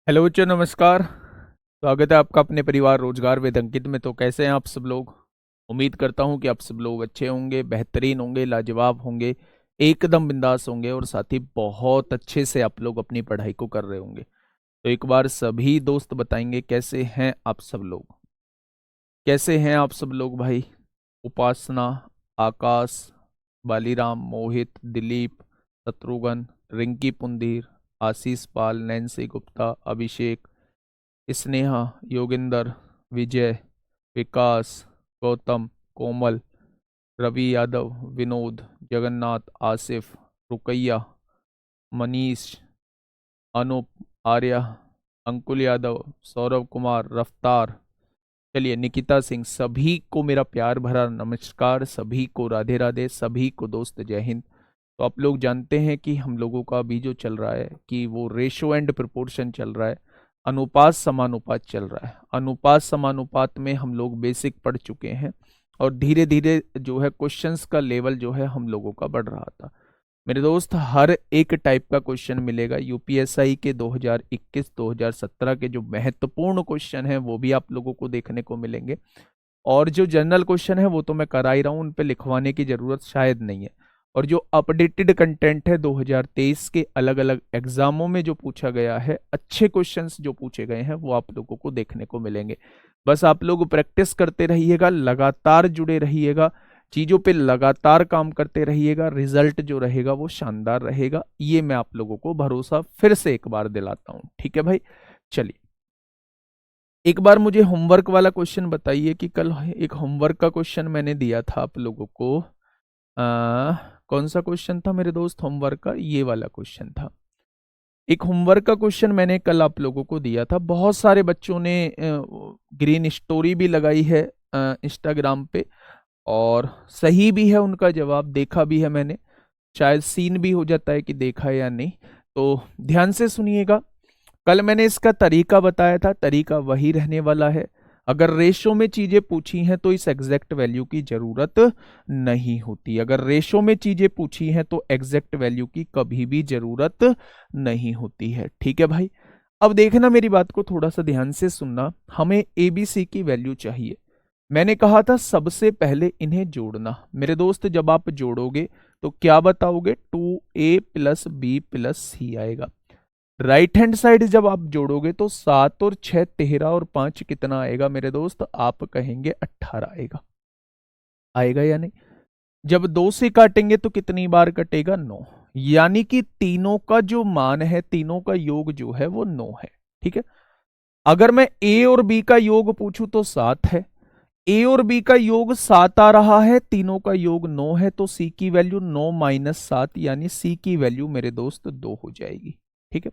Hello बच्चों, नमस्कार। स्वागत है आपका अपने परिवार रोजगार वेद अंकित में। तो कैसे हैं आप सब लोग? उम्मीद करता हूं कि आप सब लोग अच्छे होंगे, बेहतरीन होंगे, लाजवाब होंगे, एकदम बिंदास होंगे और साथ ही बहुत अच्छे से आप लोग अपनी पढ़ाई को कर रहे होंगे। तो एक बार सभी दोस्त बताएंगे कैसे हैं आप सब लोग। कैसे हैं आप सब लोग भाई? उपासना, आकाश, बालीराम, मोहित, दिलीप, शत्रुघ्न, रिंकी पुंदीर, आशीष पाल, नैन्सी गुप्ता, अभिषेक, स्नेहा, योगिंदर, विजय, विकास, गौतम, कोमल, रवि यादव, विनोद, जगन्नाथ, आसिफ, रुकैया, मनीष, अनूप, आर्या, अंकुल यादव, सौरव कुमार, रफ्तार, चलिए निकिता सिंह, सभी को मेरा प्यार भरा नमस्कार, सभी को राधे राधे, सभी को दोस्त जय हिंद। तो आप लोग जानते हैं कि हम लोगों का अभी जो चल रहा है कि वो रेशो एंड प्रोपोर्शन चल रहा है, अनुपात समानुपात चल रहा है। अनुपात समानुपात में हम लोग बेसिक पढ़ चुके हैं और धीरे धीरे जो है क्वेश्चंस का लेवल जो है हम लोगों का बढ़ रहा था। मेरे दोस्त, हर एक टाइप का क्वेश्चन मिलेगा। यूपीएसआई के 2021-2017 के जो महत्वपूर्ण क्वेश्चन हैं वो भी आप लोगों को देखने को मिलेंगे, और जो जनरल क्वेश्चन है वो तो मैं करा ही रहा हूँ, उन पे लिखवाने की जरूरत शायद नहीं है। और जो अपडेटेड कंटेंट है 2023 के अलग अलग एग्जामों में जो पूछा गया है, अच्छे क्वेश्चंस जो पूछे गए हैं वो आप लोगों को देखने को मिलेंगे। बस आप लोग प्रैक्टिस करते रहिएगा, लगातार जुड़े रहिएगा, चीजों पे लगातार काम करते रहिएगा, रिजल्ट जो रहेगा वो शानदार रहेगा, ये मैं आप लोगों को भरोसा फिर से एक बार दिलाता हूं। ठीक है भाई, चलिए एक बार मुझे होमवर्क वाला क्वेश्चन बताइए कि कल एक होमवर्क का क्वेश्चन मैंने दिया था आप लोगों को। कौन सा क्वेश्चन था मेरे दोस्त होमवर्क का? ये वाला क्वेश्चन था। एक होमवर्क का क्वेश्चन मैंने कल आप लोगों को दिया था। बहुत सारे बच्चों ने ग्रीन स्टोरी भी लगाई है इंस्टाग्राम पे, और सही भी है उनका जवाब, देखा भी है मैंने। शायद सीन भी हो जाता है कि देखा है या नहीं, तो ध्यान से सुनिएगा। कल मैंने इसका तरीका बताया था, तरीका वही रहने वाला है। अगर रेशो में चीजें पूछी हैं तो इस एग्जैक्ट वैल्यू की जरूरत नहीं होती। अगर रेशो में चीजें पूछी हैं तो एग्जैक्ट वैल्यू की कभी भी जरूरत नहीं होती है। ठीक है भाई, अब देखना, मेरी बात को थोड़ा सा ध्यान से सुनना। हमें एबीसी की वैल्यू चाहिए। मैंने कहा था सबसे पहले इन्हें जोड़ना। मेरे दोस्त, जब आप जोड़ोगे तो क्या बताओगे? 2a+b+c आएगा। राइट हैंड साइड जब आप जोड़ोगे तो 7 और 6 13 और 5 कितना आएगा मेरे दोस्त? आप कहेंगे 18 आएगा। आएगा या नहीं? जब 2 से काटेंगे तो कितनी बार कटेगा? 9। यानी कि तीनों का जो मान है, तीनों का योग जो है वो 9 है। ठीक है, अगर मैं ए और बी का योग पूछूं तो 7 है। ए और बी का योग 7 आ रहा है, तीनों का योग 9 है, तो सी की वैल्यू 9-7 यानी सी की वैल्यू मेरे दोस्त 2 हो जाएगी। ठीक है,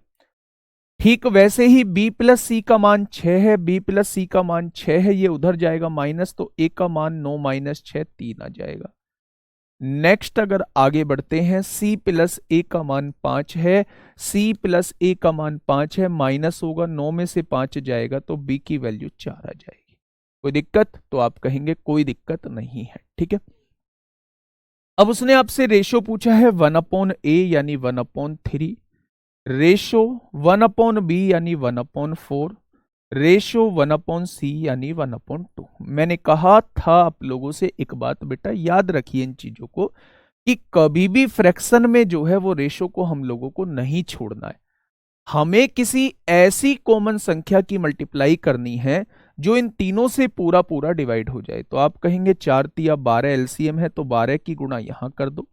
ठीक वैसे ही b प्लस सी का मान 6 है, b प्लस सी का मान 6 है, ये उधर जाएगा माइनस, तो a का मान 9-6 3 आ जाएगा। नेक्स्ट अगर आगे बढ़ते हैं, c प्लस a का मान 5 है, c प्लस a का मान 5 है, माइनस होगा, 9 में से 5 जाएगा तो b की वैल्यू 4 आ जाएगी। कोई दिक्कत? तो आप कहेंगे कोई दिक्कत नहीं है। ठीक है, अब उसने आपसे रेशो पूछा है 1/a यानी 1/3, रेशो 1/b यानी 1/4, रेशो 1/c यानी 1/2। मैंने कहा था आप लोगों से एक बात, बेटा याद रखिए इन चीजों को, कि कभी भी फ्रैक्शन में जो है वो रेशो को हम लोगों को नहीं छोड़ना है। हमें किसी ऐसी कॉमन संख्या की मल्टीप्लाई करनी है जो इन तीनों से पूरा पूरा डिवाइड हो जाए। तो आप कहेंगे 4 तिया 12 एलसीएम है, तो 12 की गुणा यहां कर दो,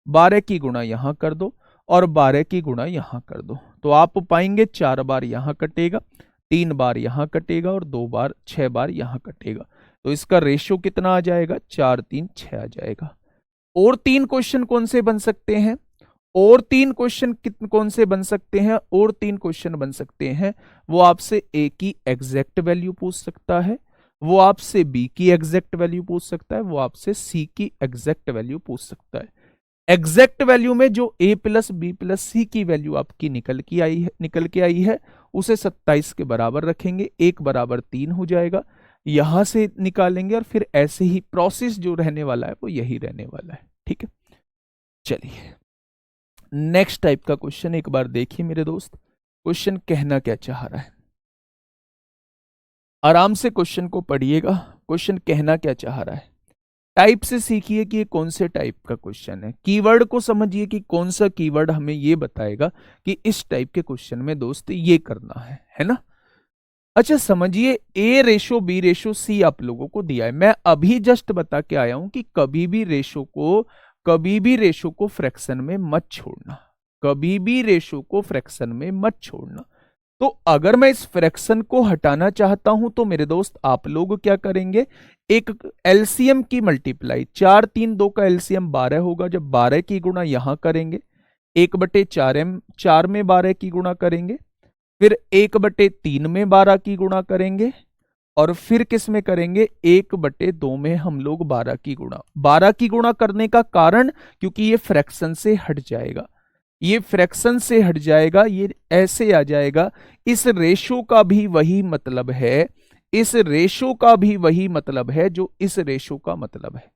12 की गुणा यहां कर दो, और 12 की गुणा यहां कर दो। तो आप पाएंगे 4 बार यहां कटेगा, 3 बार यहां कटेगा, और 2 बार 6 बार यहां कटेगा। तो इसका रेशियो कितना आ जाएगा? 4 3 6 आ जाएगा। और 3 क्वेश्चन कौन से बन सकते हैं? और 3 क्वेश्चन कौन से बन सकते हैं? और 3 क्वेश्चन बन सकते हैं। वो आपसे ए की एग्जैक्ट वैल्यू पूछ सकता है, वो आपसे बी की एग्जैक्ट वैल्यू पूछ सकता है, वो आपसे सी की एग्जैक्ट वैल्यू पूछ सकता है। एग्जैक्ट वैल्यू में जो a प्लस बी प्लस सी की वैल्यू आपकी निकल के आई है उसे 27 के बराबर रखेंगे, 1 बराबर 3 हो जाएगा, यहां से निकालेंगे, और फिर ऐसे ही प्रोसेस जो रहने वाला है वो यही रहने वाला है। ठीक है, चलिए नेक्स्ट टाइप का क्वेश्चन एक बार देखिए मेरे दोस्त। क्वेश्चन कहना क्या चाह रहा है। आराम से क्वेश्चन को पढ़िएगा, क्वेश्चन कहना क्या चाह रहा है। टाइप से सीखिए कि ये कौन से टाइप का क्वेश्चन है, कीवर्ड को समझिए कि कौन सा कीवर्ड हमें ये बताएगा कि इस टाइप के क्वेश्चन में दोस्त ये करना है ना। अच्छा समझिए, ए रेशो बी रेशो सी आप लोगों को दिया है। मैं अभी जस्ट बता के आया हूं कि कभी भी रेशो को फ्रैक्शन में मत छोड़ना, कभी भी रेशो को फ्रैक्शन में मत छोड़ना। तो अगर मैं इस फ्रैक्शन को हटाना चाहता हूं तो मेरे दोस्त आप लोग क्या करेंगे, एक एलसीएम की मल्टीप्लाई, 4 3 2 का एलसीएम 12 होगा। जब 12 की गुणा यहां करेंगे, 1/4 4 में 12 की गुणा करेंगे, फिर 1/3 में 12 की गुणा करेंगे, और फिर किस में करेंगे, 1/2 में हम लोग 12 की गुणा। 12 की गुणा करने का कारण क्योंकि ये फ्रैक्शन से हट जाएगा, ये फ्रैक्शन से हट जाएगा, ये ऐसे आ जाएगा। इस रेशो का भी वही मतलब है, इस रेशो का भी वही मतलब है जो इस रेशो का मतलब है।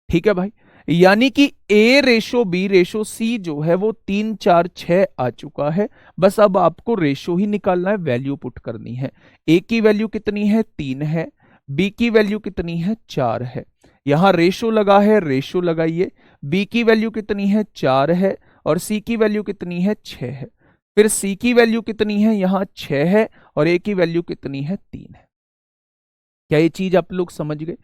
ठीक है भाई, यानी कि ए रेशो बी रेशो सी जो है वो 3 4 6 आ चुका है। बस अब आपको रेशो ही निकालना है, वैल्यू पुट करनी है। ए की वैल्यू कितनी है, 3 है। बी की वैल्यू कितनी है, 4 है। यहां रेशो लगा है, रेशो लगाइए। बी की वैल्यू कितनी है, 4 है, और सी की वैल्यू कितनी है, 6 है। फिर सी की वैल्यू कितनी है, यहां 6 है, और ए की वैल्यू कितनी है, 3 है। क्या ये चीज आप लोग समझ गए।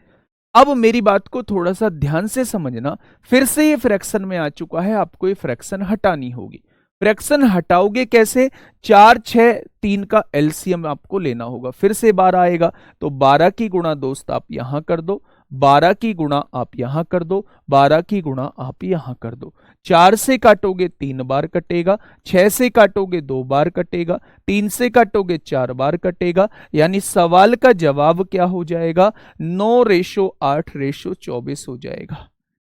अब मेरी बात को थोड़ा सा ध्यान से समझना, फिर से ये फ्रैक्शन में आ चुका है, आपको ये फ्रैक्शन हटानी होगी। फ्रैक्शन हटाओगे कैसे, 4 6 3 का एलसीएम आपको लेना होगा। फिर से 12 आएगा, तो 12 की गुणा दोस्त आप यहां कर दो, 12 की गुणा आप यहां कर दो, 12 की गुणा आप यहां कर दो। 4 से काटोगे 3 बार कटेगा, 6 से काटोगे 2 बार कटेगा, 3 से काटोगे 4 बार कटेगा। यानी सवाल का जवाब क्या हो जाएगा, 9:8:24 हो जाएगा।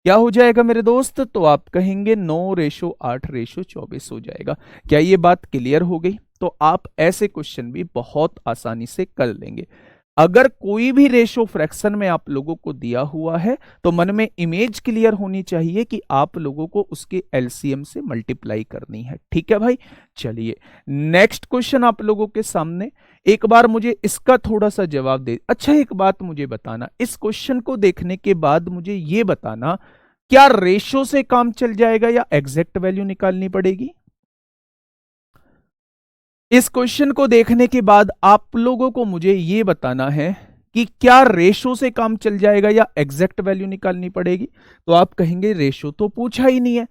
क्या हो जाएगा मेरे दोस्त, तो आप कहेंगे 9:8:24 हो जाएगा। क्या ये बात क्लियर हो गई। तो आप ऐसे क्वेश्चन भी बहुत आसानी से कर लेंगे। अगर कोई भी रेशो फ्रैक्शन में आप लोगों को दिया हुआ है तो मन में इमेज क्लियर होनी चाहिए कि आप लोगों को उसके एलसीएम से मल्टीप्लाई करनी है। ठीक है भाई, चलिए नेक्स्ट क्वेश्चन आप लोगों के सामने। एक बार मुझे इसका थोड़ा सा जवाब दे। अच्छा एक बात मुझे बताना, इस क्वेश्चन को देखने के बाद मुझे यह बताना, क्या रेशो से काम चल जाएगा या एग्जैक्ट वैल्यू निकालनी पड़ेगी। इस क्वेश्चन को देखने के बाद आप लोगों को मुझे यह बताना है कि क्या रेशो से काम चल जाएगा या एग्जैक्ट वैल्यू निकालनी पड़ेगी। तो आप कहेंगे रेशो तो पूछा ही नहीं है,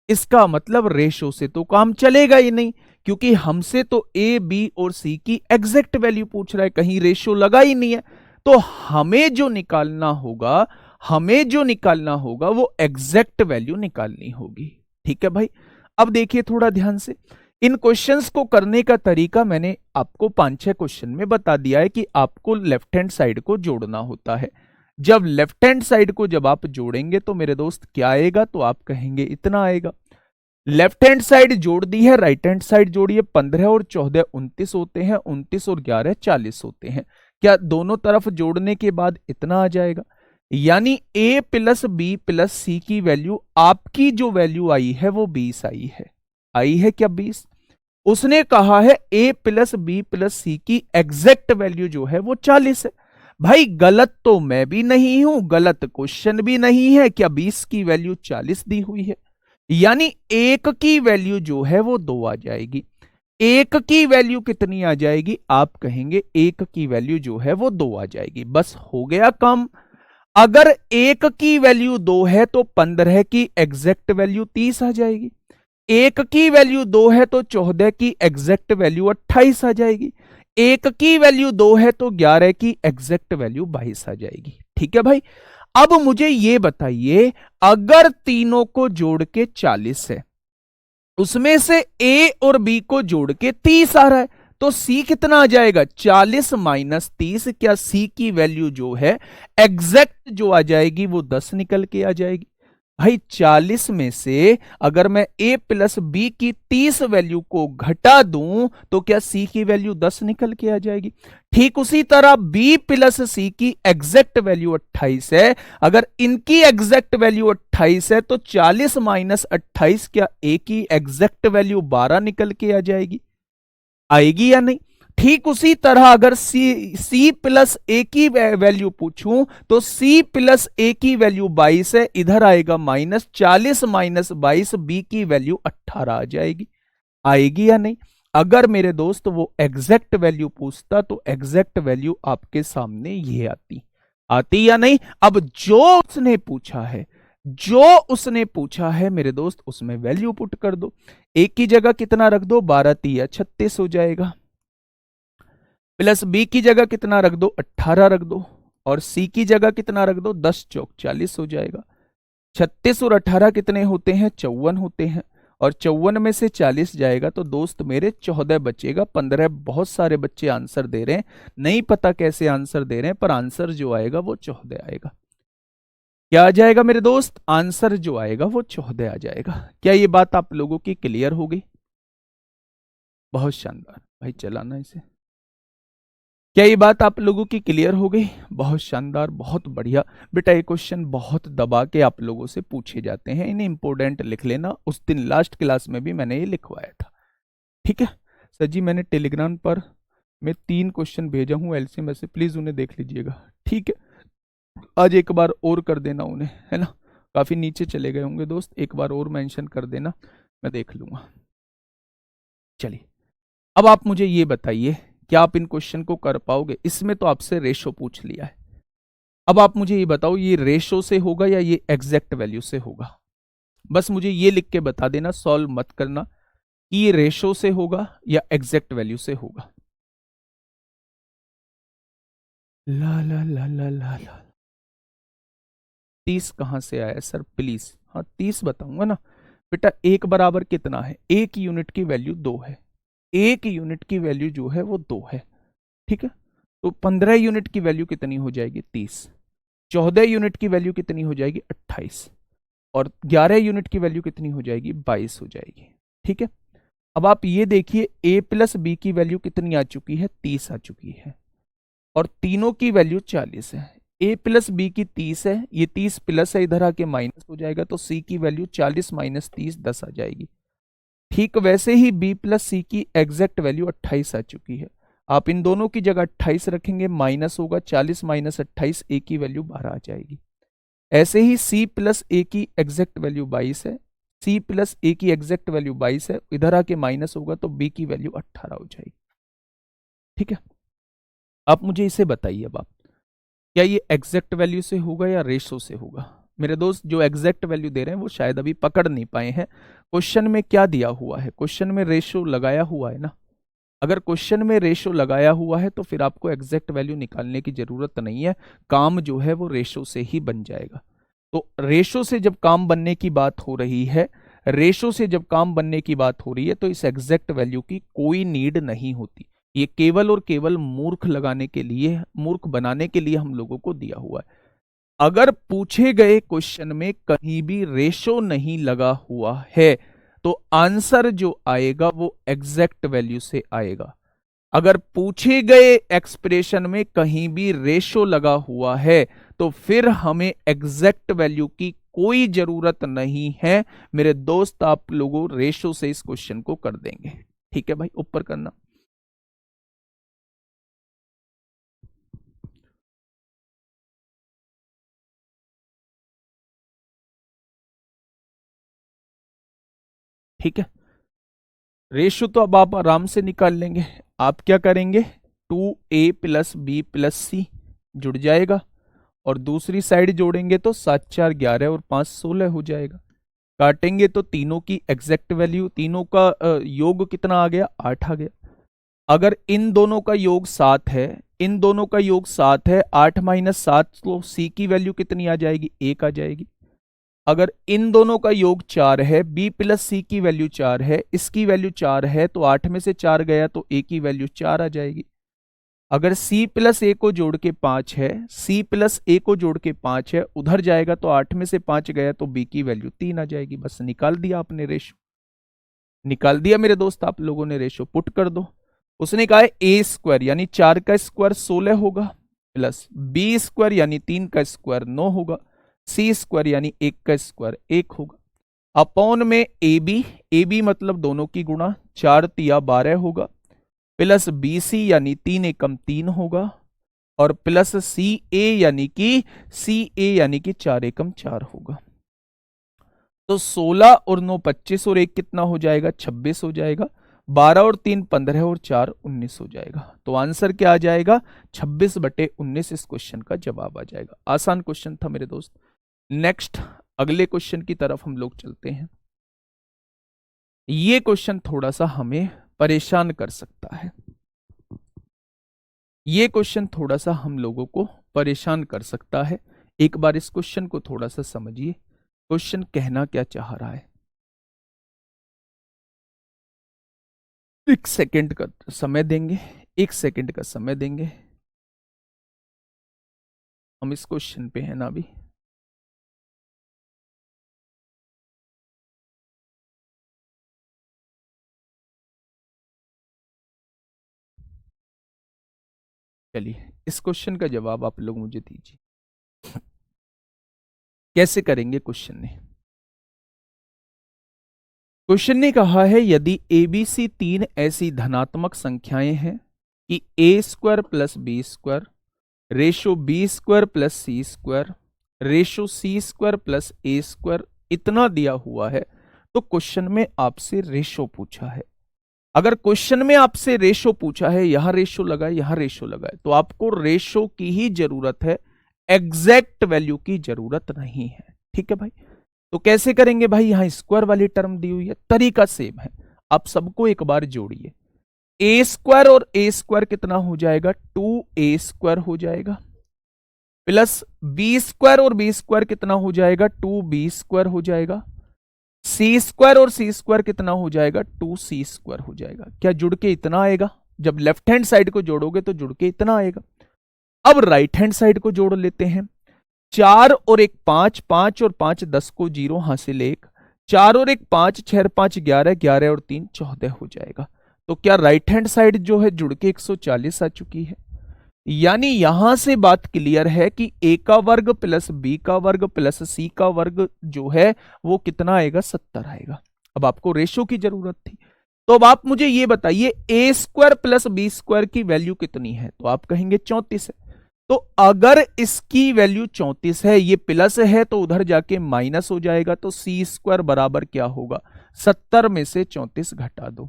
इसका मतलब रेशो से तो काम चलेगा ही नहीं, क्योंकि हमसे तो ए बी और सी की एग्जैक्ट वैल्यू पूछ रहा है, कहीं रेशो लगा ही नहीं है। तो हमें जो निकालना होगा वो एग्जैक्ट वैल्यू निकालनी होगी। ठीक है भाई, अब देखिए थोड़ा ध्यान से, इन क्वेश्चंस को करने का तरीका मैंने आपको 5-6 क्वेश्चन में बता दिया है कि आपको लेफ्ट हैंड साइड को जोड़ना होता है। जब लेफ्ट हैंड साइड को जब आप जोड़ेंगे तो मेरे दोस्त क्या आएगा, तो आप कहेंगे इतना आएगा। लेफ्ट हैंड साइड जोड़ दी है, राइट हैंड साइड जोड़िए। 15 और 14 29 होते हैं, 29 और 11 40 होते हैं। क्या दोनों तरफ जोड़ने के बाद इतना आ जाएगा। यानी a प्लस बी प्लस सी की वैल्यू, आपकी जो वैल्यू आई है वो 20 आई है क्या 20। उसने कहा है a प्लस बी प्लस सी की एग्जैक्ट वैल्यू जो है वो 40 है। भाई गलत तो मैं भी नहीं हूं, गलत क्वेश्चन भी नहीं है। क्या 20 की वैल्यू 40 दी हुई है, यानी 1 की वैल्यू जो है वो 2 आ जाएगी। 1 की वैल्यू कितनी आ जाएगी, आप कहेंगे 1 की वैल्यू जो है वो 2 आ जाएगी। बस हो गया काम। अगर 1 की वैल्यू 2 है तो 15 की एग्जैक्ट वैल्यू 30 आ जाएगी। 1 की वैल्यू 2 है तो 14 की एग्जैक्ट वैल्यू 28 आ जाएगी। 1 की वैल्यू 2 है तो 11 की एग्जैक्ट वैल्यू 22 आ जाएगी। ठीक है भाई, अब मुझे यह बताइए, अगर तीनों को जोड़ के 40 है, उसमें से ए और बी को जोड़ के 30 आ रहा है, तो सी कितना आ जाएगा, 40 माइनस 30। क्या सी की वैल्यू जो है एग्जैक्ट जो आ जाएगी वो 10 निकल के आ जाएगी। भाई 40 में से अगर मैं a प्लस बी की 30 वैल्यू को घटा दूं तो क्या c की वैल्यू 10 निकल के आ जाएगी। ठीक उसी तरह b प्लस सी की एग्जैक्ट वैल्यू 28 है, अगर इनकी एग्जैक्ट वैल्यू 28 है तो 40 माइनस 28, क्या a की एग्जैक्ट वैल्यू 12 निकल के आ जाएगी। आएगी या नहीं। ठीक उसी तरह अगर सी प्लस ए की वैल्यू पूछूं तो सी प्लस ए की वैल्यू 22 है, इधर आएगा -40 -22, बी की वैल्यू 18 आ जाएगी। आएगी या नहीं। अगर मेरे दोस्त वो एग्जैक्ट वैल्यू पूछता तो एग्जैक्ट वैल्यू आपके सामने ये आती। आती या नहीं। अब जो उसने पूछा है मेरे दोस्त उसमें वैल्यू पुट कर दो। एक की जगह कितना रख दो, 12 तिया 36 हो जाएगा, प्लस बी की जगह कितना रख दो, 18 रख दो, और सी की जगह कितना रख दो, 10 चौक 40 हो जाएगा। 36 और 18 कितने होते हैं, 54 होते हैं, और 54 में से 40 जाएगा तो दोस्त मेरे 14 बचेगा। 15 बहुत सारे बच्चे आंसर दे रहे हैं, नहीं पता कैसे आंसर दे रहे हैं, पर आंसर जो आएगा वो 14 आएगा। क्या आ जाएगा मेरे दोस्त, आंसर जो आएगा वो 14 आ जाएगा। क्या ये बात आप लोगों की क्लियर हो गई। बहुत शानदार भाई, चलाना इसे। क्या ये बात आप लोगों की क्लियर हो गई। बहुत शानदार, बहुत बढ़िया। बेटा ये क्वेश्चन बहुत दबा के आप लोगों से पूछे जाते हैं, इन्हें इंपोर्टेंट लिख लेना। उस दिन लास्ट क्लास में भी मैंने ये लिखवाया था। ठीक है सर जी, मैंने टेलीग्राम पर मैं 3 क्वेश्चन भेजा हूँ एलसीएम में से, प्लीज उन्हें देख लीजिएगा। ठीक है, आज एक बार और कर देना उन्हें, है ना। काफी नीचे चले गए होंगे दोस्त, एक बार और मेंशन कर देना, मैं देख लूंगा। चलिए अब आप मुझे ये बताइए, क्या आप इन क्वेश्चन को कर पाओगे। इसमें तो आपसे रेशो पूछ लिया है। अब आप मुझे ये बताओ, ये रेशो से होगा या ये एग्जैक्ट वैल्यू से होगा। बस मुझे ये लिख के बता देना, सॉल्व मत करना, कि ये रेशो से होगा या एग्जैक्ट वैल्यू से होगा। ला ला ला ला ला ला 30 कहां से आया सर प्लीज। हाँ 30 बताऊंगा ना बेटा। एक बराबर कितना है, एक यूनिट की वैल्यू 2 है, एक यूनिट की वैल्यू जो है वो 2 है। ठीक है, तो 15 यूनिट की वैल्यू कितनी हो जाएगी, 30। 14 यूनिट की वैल्यू कितनी हो जाएगी, 28, और 11 यूनिट की वैल्यू कितनी हो जाएगी, 22 हो जाएगी। ठीक है, अब आप ये देखिए a प्लस बी की वैल्यू कितनी आ चुकी है, 30 आ चुकी है, और तीनों की वैल्यू 40 है। a प्लस बी की 30 है, ये 30 प्लस है, इधर आके माइनस हो जाएगा, तो c की वैल्यू 40 माइनस 30 10 आ जाएगी। ठीक वैसे ही b प्लस सी की एग्जैक्ट वैल्यू 28 आ चुकी है। आप इन दोनों की जगह 28 रखेंगे, माइनस होगा 40 माइनस 28, a की वैल्यू 12 आ जाएगी। ऐसे ही c प्लस a की एग्जैक्ट वैल्यू 22 है, c प्लस a की एग्जैक्ट वैल्यू 22 है, इधर आके माइनस होगा तो b की वैल्यू 18 हो जाएगी। ठीक है, आप मुझे इसे बताइए अब आप, क्या ये एग्जैक्ट वैल्यू से होगा या रेशो से होगा। मेरे दोस्त जो एग्जैक्ट वैल्यू दे रहे हैं वो शायद अभी पकड़ नहीं पाए हैं। क्वेश्चन में क्या दिया हुआ है, क्वेश्चन में रेशो लगाया हुआ है ना। अगर क्वेश्चन में रेशो लगाया हुआ है तो फिर आपको एग्जैक्ट वैल्यू निकालने की जरूरत नहीं है, काम जो है वो रेशो से ही बन जाएगा। तो रेशो से जब काम बनने की बात हो रही है, रेशो से जब काम बनने की बात हो रही है तो इस एग्जैक्ट वैल्यू की कोई नीड नहीं होती। ये केवल और केवल मूर्ख लगाने के लिए, मूर्ख बनाने के लिए हम लोगों को दिया हुआ है। अगर पूछे गए क्वेश्चन में कहीं भी रेशो नहीं लगा हुआ है तो आंसर जो आएगा वो एग्जैक्ट वैल्यू से आएगा। अगर पूछे गए एक्सप्रेशन में कहीं भी रेशो लगा हुआ है तो फिर हमें एग्जैक्ट वैल्यू की कोई जरूरत नहीं है। मेरे दोस्त आप लोगों रेशो से इस क्वेश्चन को कर देंगे। ठीक है भाई, ऊपर करना। ठीक है, रेशो तो अब आप आराम से निकाल लेंगे। आप क्या करेंगे, 2a प्लस बी प्लस सी जुड़ जाएगा, और दूसरी साइड जोड़ेंगे तो 7 4 11 और 5 16 हो जाएगा। काटेंगे तो तीनों की एग्जैक्ट वैल्यू, तीनों का योग कितना आ गया, 8 आ गया। अगर इन दोनों का योग 7 है, इन दोनों का योग 7 है, 8 माइनस 7 तो सी की वैल्यू कितनी आ जाएगी, 1 आ जाएगी। अगर इन दोनों का योग 4 है, b प्लस सी की वैल्यू 4 है, इसकी वैल्यू 4 है, तो 8 में से 4 गया तो a की वैल्यू 4 आ जाएगी। अगर c प्लस ए को जोड़ के 5 है, c प्लस ए को जोड़ के 5 है, उधर जाएगा तो 8 में से 5 गया तो b की वैल्यू 3 आ जाएगी। बस निकाल दिया आपने रेशो, निकाल दिया मेरे दोस्त आप लोगों ने। रेशो पुट कर दो। उसने कहा है ए स्क्वायर यानी 4 का स्क्वायर 16 होगा, प्लस बी स्क्वायर यानी 3 का स्क्वायर 9 होगा, सी स्क्वायर यानी 1 का स्क्वायर 1 होगा, अपॉन में ए बी मतलब दोनों की गुणा, 4 तिया 12 होगा, प्लस बी सी यानी 3 एकम 3 होगा, और प्लस सी ए यानी कि 4 एकम 4 होगा। तो 16 और 9 25 और 1 कितना हो जाएगा, 26 हो जाएगा। 12 और 3 15 और 4 19 हो जाएगा। तो आंसर क्या आ जाएगा, 26/19 इस क्वेश्चन का जवाब आ जाएगा। आसान क्वेश्चन था मेरे दोस्त। नेक्स्ट अगले क्वेश्चन की तरफ हम लोग चलते हैं। ये क्वेश्चन थोड़ा सा हमें परेशान कर सकता है। ये क्वेश्चन थोड़ा सा हम लोगों को परेशान कर सकता है। एक बार इस क्वेश्चन को थोड़ा सा समझिए, क्वेश्चन कहना क्या चाह रहा है। 1 सेकेंड का समय देंगे, 1 सेकेंड का समय देंगे। हम इस क्वेश्चन पे हैं ना अभी। चलिए इस क्वेश्चन का जवाब आप लोग मुझे दीजिए। कैसे करेंगे क्वेश्चन ने। क्वेश्चन ने कहा है यदि एबीसी 3 ऐसी धनात्मक संख्याएं हैं कि A square plus B square ratio B square plus C square ratio C square plus A square इतना दिया हुआ है, तो क्वेश्चन में आपसे रेशो पूछा है। अगर क्वेश्चन में आपसे रेशो पूछा है, यहां रेशो लगाए यहां रेशो लगाए, तो आपको रेशो की ही जरूरत है, एग्जैक्ट वैल्यू की जरूरत नहीं है। ठीक है भाई। तो कैसे करेंगे भाई, यहां स्क्वायर वाली टर्म दी हुई है, तरीका सेम है। आप सबको एक बार जोड़िए। ए स्क्वायर और ए स्क्वायर कितना हो जाएगा, 2a स्क्वायर हो जाएगा, प्लस बी स्क्वायर और बी स्क्वायर कितना हो जाएगा, 2b स्क्वायर हो जाएगा, सी स्क्वायर और सी स्क्वायर कितना हो जाएगा, 2c स्क्वायर हो जाएगा। क्या जुड़ के इतना आएगा, जब लेफ्ट हैंड साइड को जोड़ोगे तो जुड़ के इतना आएगा। अब राइट हैंड साइड को जोड़ लेते हैं। 4 और 1 5, 5 और 5 10 को 0 हासिल 1, 4 और 1 5, 6 और 5 11, 11 और 3 14 हो जाएगा। तो क्या राइट हैंड साइड जो है जुड़ के 140 आ चुकी है। यानी यहां से बात क्लियर है कि ए का वर्ग प्लस बी का वर्ग प्लस सी का वर्ग जो है वो कितना आएगा, 70 आएगा। अब आपको रेशो की जरूरत थी, तो अब आप मुझे ये बताइए ए स्क्वायर प्लस बी स्क्वायर की वैल्यू कितनी है, तो आप कहेंगे 34 है। तो अगर इसकी वैल्यू 34 है, ये प्लस है तो उधर जाके माइनस हो जाएगा, तो सी स्क्वायर बराबर क्या होगा, 70 में से 34 घटा दो।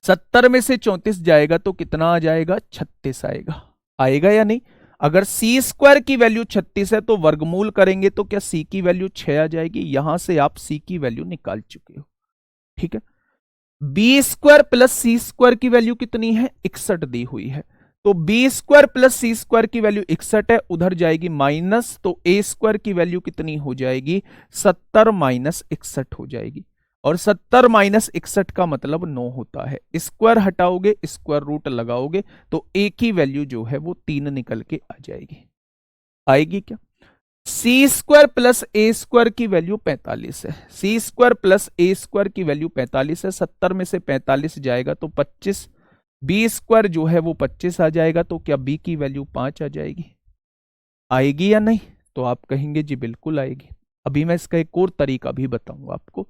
70 में से 34 जाएगा तो कितना आ जाएगा, 36 आएगा। आएगा या नहीं। अगर सी स्क्वायर की वैल्यू 36 है तो वर्गमूल करेंगे तो क्या सी की वैल्यू 6 आ जाएगी। यहां से आप सी की वैल्यू निकाल चुके हो। ठीक है। B square plus C square की वैल्यू कितनी है, 61 दी हुई है। तो B square plus C square की वैल्यू 61 है, उधर जाएगी माइनस, तो ए स्क्वायर की वैल्यू कितनी हो जाएगी, 70 माइनस 61 हो जाएगी। और 70 माइनस 61 का मतलब 9 होता है। स्क्वायर हटाओगे, स्क्वायर रूट लगाओगे, तो ए की वैल्यू जो है वो 3 निकल के आ जाएगी। आएगी क्या। सी स्क्वायर प्लस ए स्क्वायर की वैल्यू 45 है। सी स्क्वायर प्लस ए स्क्वायर की वैल्यू 45 है। 70 में से 45 जाएगा तो 25। बी स्क्वायर जो है वो 25 आ जाएगा, तो क्या बी की वैल्यू 5 आ जाएगी। आएगी या नहीं, तो आप कहेंगे जी बिल्कुल आएगी। अभी मैं इसका एक और तरीका भी बताऊंगा आपको।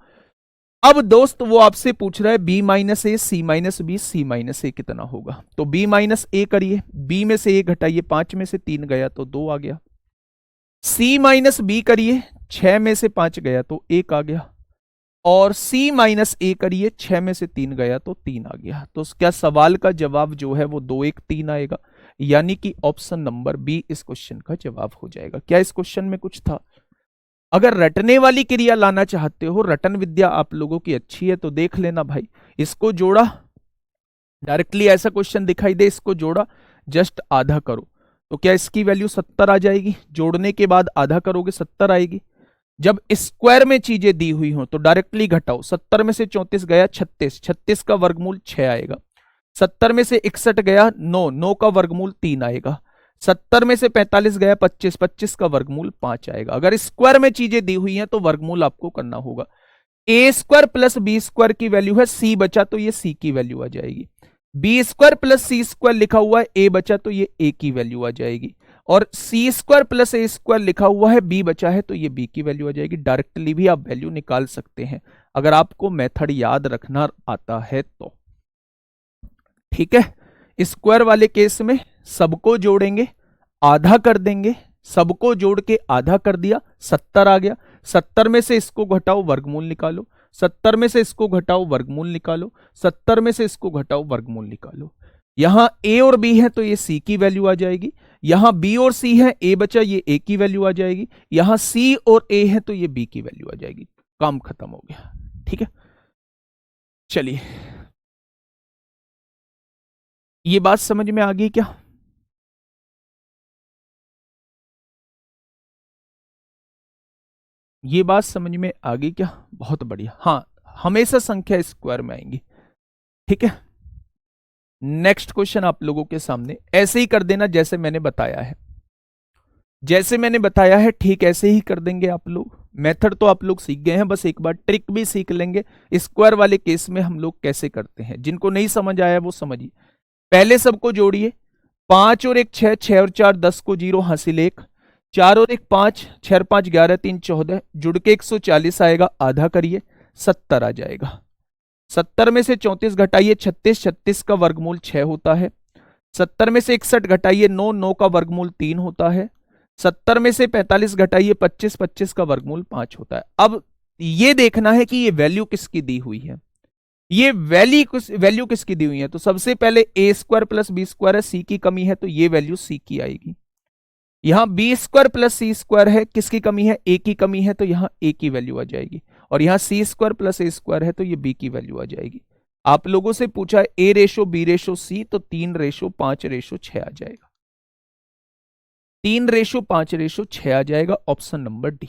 अब दोस्त वो आपसे पूछ रहा है बी माइनस ए सी माइनस बी सी माइनस ए कितना होगा, तो बी माइनस ए करिए, बी में से ए घटाइए, 5 में से 3 गया तो 2 आ गया। सी माइनस बी करिए, 6 में से 5 गया तो 1 आ गया। और सी माइनस ए करिए, 6 में से 3 गया तो 3 आ गया। तो क्या सवाल का जवाब जो है वो 2 1 3 आएगा, यानी कि ऑप्शन नंबर बी इस क्वेश्चन का जवाब हो जाएगा। क्या इस क्वेश्चन में कुछ था। अगर रटने वाली क्रिया लाना चाहते हो, रटन विद्या आप लोगों की अच्छी है तो देख लेना भाई। इसको जोड़ा, डायरेक्टली ऐसा क्वेश्चन दिखाई दे, इसको जोड़ा, जस्ट आधा करो, तो क्या इसकी वैल्यू 70 आ जाएगी। जोड़ने के बाद आधा करोगे 70 आएगी। जब स्क्वायर में चीजें दी हुई हो तो डायरेक्टली घटाओ, 70 में से 34 गया 36, 36 का वर्गमूल 6 आएगा। 70 में से 61 गया 9, 9 का वर्गमूल 3 आएगा। 70 में से 45 गया 25, 25 का वर्गमूल 5 आएगा। अगर स्क्वायर में चीजें दी हुई हैं तो वर्गमूल आपको करना होगा। ए स्क्वायर प्लस बी स्क्वायर की वैल्यू है, सी बचा तो ये सी की वैल्यू आ जाएगी। B square plus C square लिखा हुआ है, ए बचा तो ये ए की वैल्यू आ जाएगी। और सी स्क्वायर प्लस ए स्क्वायर लिखा हुआ है, बी बचा है तो ये बी की वैल्यू आ जाएगी। डायरेक्टली भी आप वैल्यू निकाल सकते हैं अगर आपको मेथड याद रखना आता है तो। ठीक है। स्क्वायर वाले केस में सबको जोड़ेंगे, आधा कर देंगे, सबको जोड़ के आधा कर दिया, 70 आ गया। 70 में से इसको घटाओ, वर्गमूल निकालो। 70 में से इसको घटाओ, वर्गमूल निकालो। 70 में से इसको घटाओ, वर्गमूल निकालो। यहां ए और बी है तो ये सी की वैल्यू आ जाएगी, यहां बी और सी है, ए बचा, ये ए की वैल्यू आ जाएगी, यहां सी और ए है तो ये बी की वैल्यू आ जाएगी। काम खत्म हो गया। ठीक है, चलिए ये बात समझ में आ गई क्या? ये बात समझ में आ गई क्या? बहुत बढ़िया। हाँ, हमेशा संख्या स्क्वायर में आएंगी। ठीक है, नेक्स्ट क्वेश्चन आप लोगों के सामने ऐसे ही कर देना जैसे मैंने बताया है। जैसे मैंने बताया है ठीक ऐसे ही कर देंगे आप लोग। मेथड तो आप लोग सीख गए हैं, बस एक बार ट्रिक भी सीख लेंगे स्क्वायर वाले केस में हम लोग कैसे करते हैं। जिनको नहीं समझ आया वो समझिए। पहले सबको जोड़िए, 5 और 1 6, 6 और 4 10 को 0 हासिल 1, 4 और 1 5, 6 और 5 11, 3 14, जुड़ के 140 आएगा, आधा करिए 70 आ जाएगा। 70 में से 34 घटाइए 36, 36 का वर्गमूल 6 होता है। 70 में से 61 घटाइए 9, 9 का वर्गमूल 3 होता है। 70 में से 45 घटाइए 25, 25 का वर्गमूल 5 होता है। अब ये देखना है कि ये वैल्यू किसकी दी हुई है, ये वैल्यू किसकी दी हुई है। तो सबसे पहले ए स्क्वायर प्लस बी स्क्वायर है, सी की कमी है तो ये वैल्यू सी की आएगी। यहां B square plus C square है, किसकी कमी है, ए की कमी है तो यहां ए की वैल्यू आ जाएगी। और यहां सी स्क्वायर प्लस ए स्क्वायर है तो ये बी की वैल्यू आ जाएगी। आप लोगों से पूछा है ए रेशो बी रेशो सी, तो 3 रेशो 5 रेशो 6 आ जाएगा। 3 रेशो 5 रेशो 6 आ जाएगा। Option number D,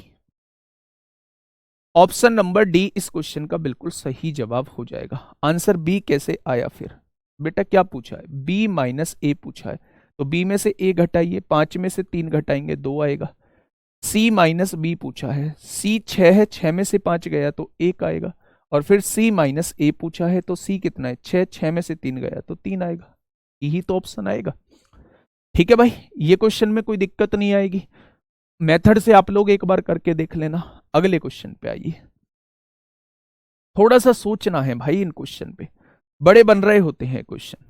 option number D इस क्वेश्चन का बिल्कुल सही जवाब हो जाएगा। आंसर बी कैसे आया फिर? बेटा क्या पूछा है, बी माइनस ए पूछा है, तो बी में से ए घटाइए, 5 में से 3 घटाएंगे 2 आएगा। सी माइनस बी पूछा है, सी 6 है, 6 में से 5 गया तो 1 आएगा। और फिर सी माइनस ए पूछा है तो सी कितना है, 6, 6 में से 3 गया तो 3 आएगा। यही तो ऑप्शन आएगा। ठीक है भाई, ये क्वेश्चन में कोई दिक्कत नहीं आएगी। मेथड से आप लोग एक बार करके देख लेना। अगले क्वेश्चन पे आइए। थोड़ा सा सोचना है भाई, इन क्वेश्चन पे बड़े बन रहे होते हैं क्वेश्चन।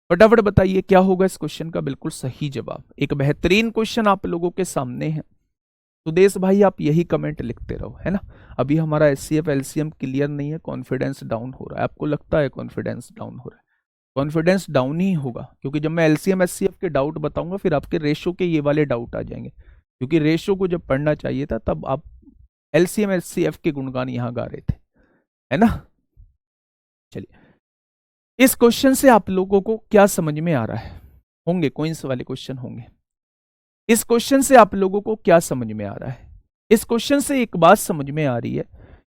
फटाफट बताइए क्या होगा इस क्वेश्चन का बिल्कुल सही जवाब। एक बेहतरीन क्वेश्चन आप लोगों के सामने है। सुदेश भाई आप यही कमेंट लिखते रहो, है ना। अभी हमारा एचसीएफ एलसीएम क्लियर नहीं है, कॉन्फिडेंस डाउन हो रहा है। आपको लगता है कॉन्फिडेंस डाउन हो रहा है? कॉन्फिडेंस डाउन ही होगा, क्योंकि जब मैं एलसीएम एचसीएफ के डाउट बताऊंगा फिर आपके रेशो के ये वाले डाउट आ जाएंगे। क्योंकि रेशो को जब पढ़ना चाहिए था तब आप एलसीएम एचसीएफ के गुणगान यहां गा रहे थे, है ना। चलिए, इस क्वेश्चन से आप लोगों को क्या समझ में आ रहा है? होंगे कोइंस वाले क्वेश्चन होंगे। इस क्वेश्चन से आप लोगों को क्या समझ में आ रहा है? इस क्वेश्चन से एक बात समझ में आ रही है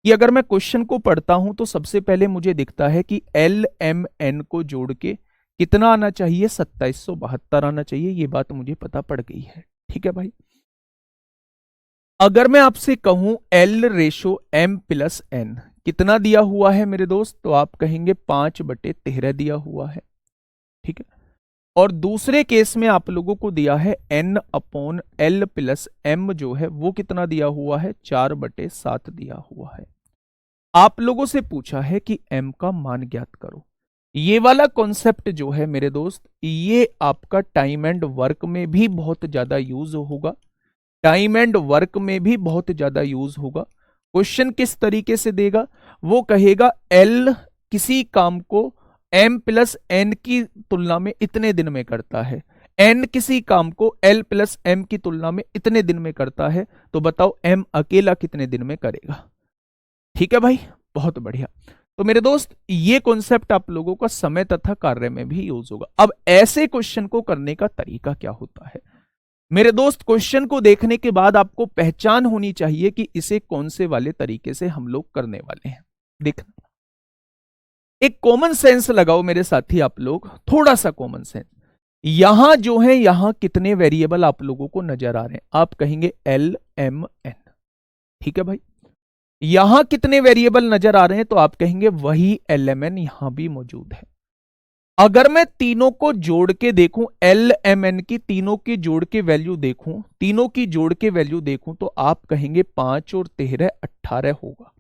कि अगर मैं क्वेश्चन को पढ़ता हूं तो सबसे पहले मुझे दिखता है कि एल एम एन को जोड़ के कितना आना चाहिए, 2772 आना चाहिए। ये बात मुझे पता पड़ गई है। ठीक है भाई, अगर मैं आपसे कहूं L ratio M plus N कितना दिया हुआ है मेरे दोस्त, तो आप कहेंगे 5/13 दिया हुआ है। ठीक है, और दूसरे केस में आप लोगों को दिया है n upon L plus M, जो है वो कितना दिया हुआ है, 4/7 दिया हुआ है। आप लोगों से पूछा है कि m का मान ज्ञात करो। ये वाला कॉन्सेप्ट जो है मेरे दोस्त, ये आपका टाइम एंड वर्क में भी बहुत ज्यादा यूज होगा। टाइम एंड वर्क में भी बहुत ज्यादा यूज होगा। क्वेश्चन किस तरीके से देगा, वो कहेगा एल किसी काम को m प्लस एन की तुलना में इतने दिन में करता है, n किसी काम को l प्लस m की तुलना में इतने दिन में करता है, तो बताओ m अकेला कितने दिन में करेगा। ठीक है भाई, बहुत बढ़िया। तो मेरे दोस्त ये कॉन्सेप्ट आप लोगों का समय तथा कार्य में भी यूज होगा। अब ऐसे क्वेश्चन को करने का तरीका क्या होता है मेरे दोस्त? क्वेश्चन को देखने के बाद आपको पहचान होनी चाहिए कि इसे कौन से वाले तरीके से हम लोग करने वाले हैं। देखना, एक कॉमन सेंस लगाओ मेरे साथी आप लोग, थोड़ा सा कॉमन सेंस। यहां जो है, यहां कितने वेरिएबल आप लोगों को नजर आ रहे हैं? आप कहेंगे एल एम एन। ठीक है भाई, यहां कितने वेरिएबल नजर आ रहे हैं? तो आप कहेंगे वही एल एम एन यहां भी मौजूद है। अगर मैं तीनों को जोड़ के देखूं, एल एम एन की तीनों की जोड़ के वैल्यू देखूं, तीनों की जोड़ के वैल्यू देखूं, तो आप कहेंगे 5 और 13 18 होगा।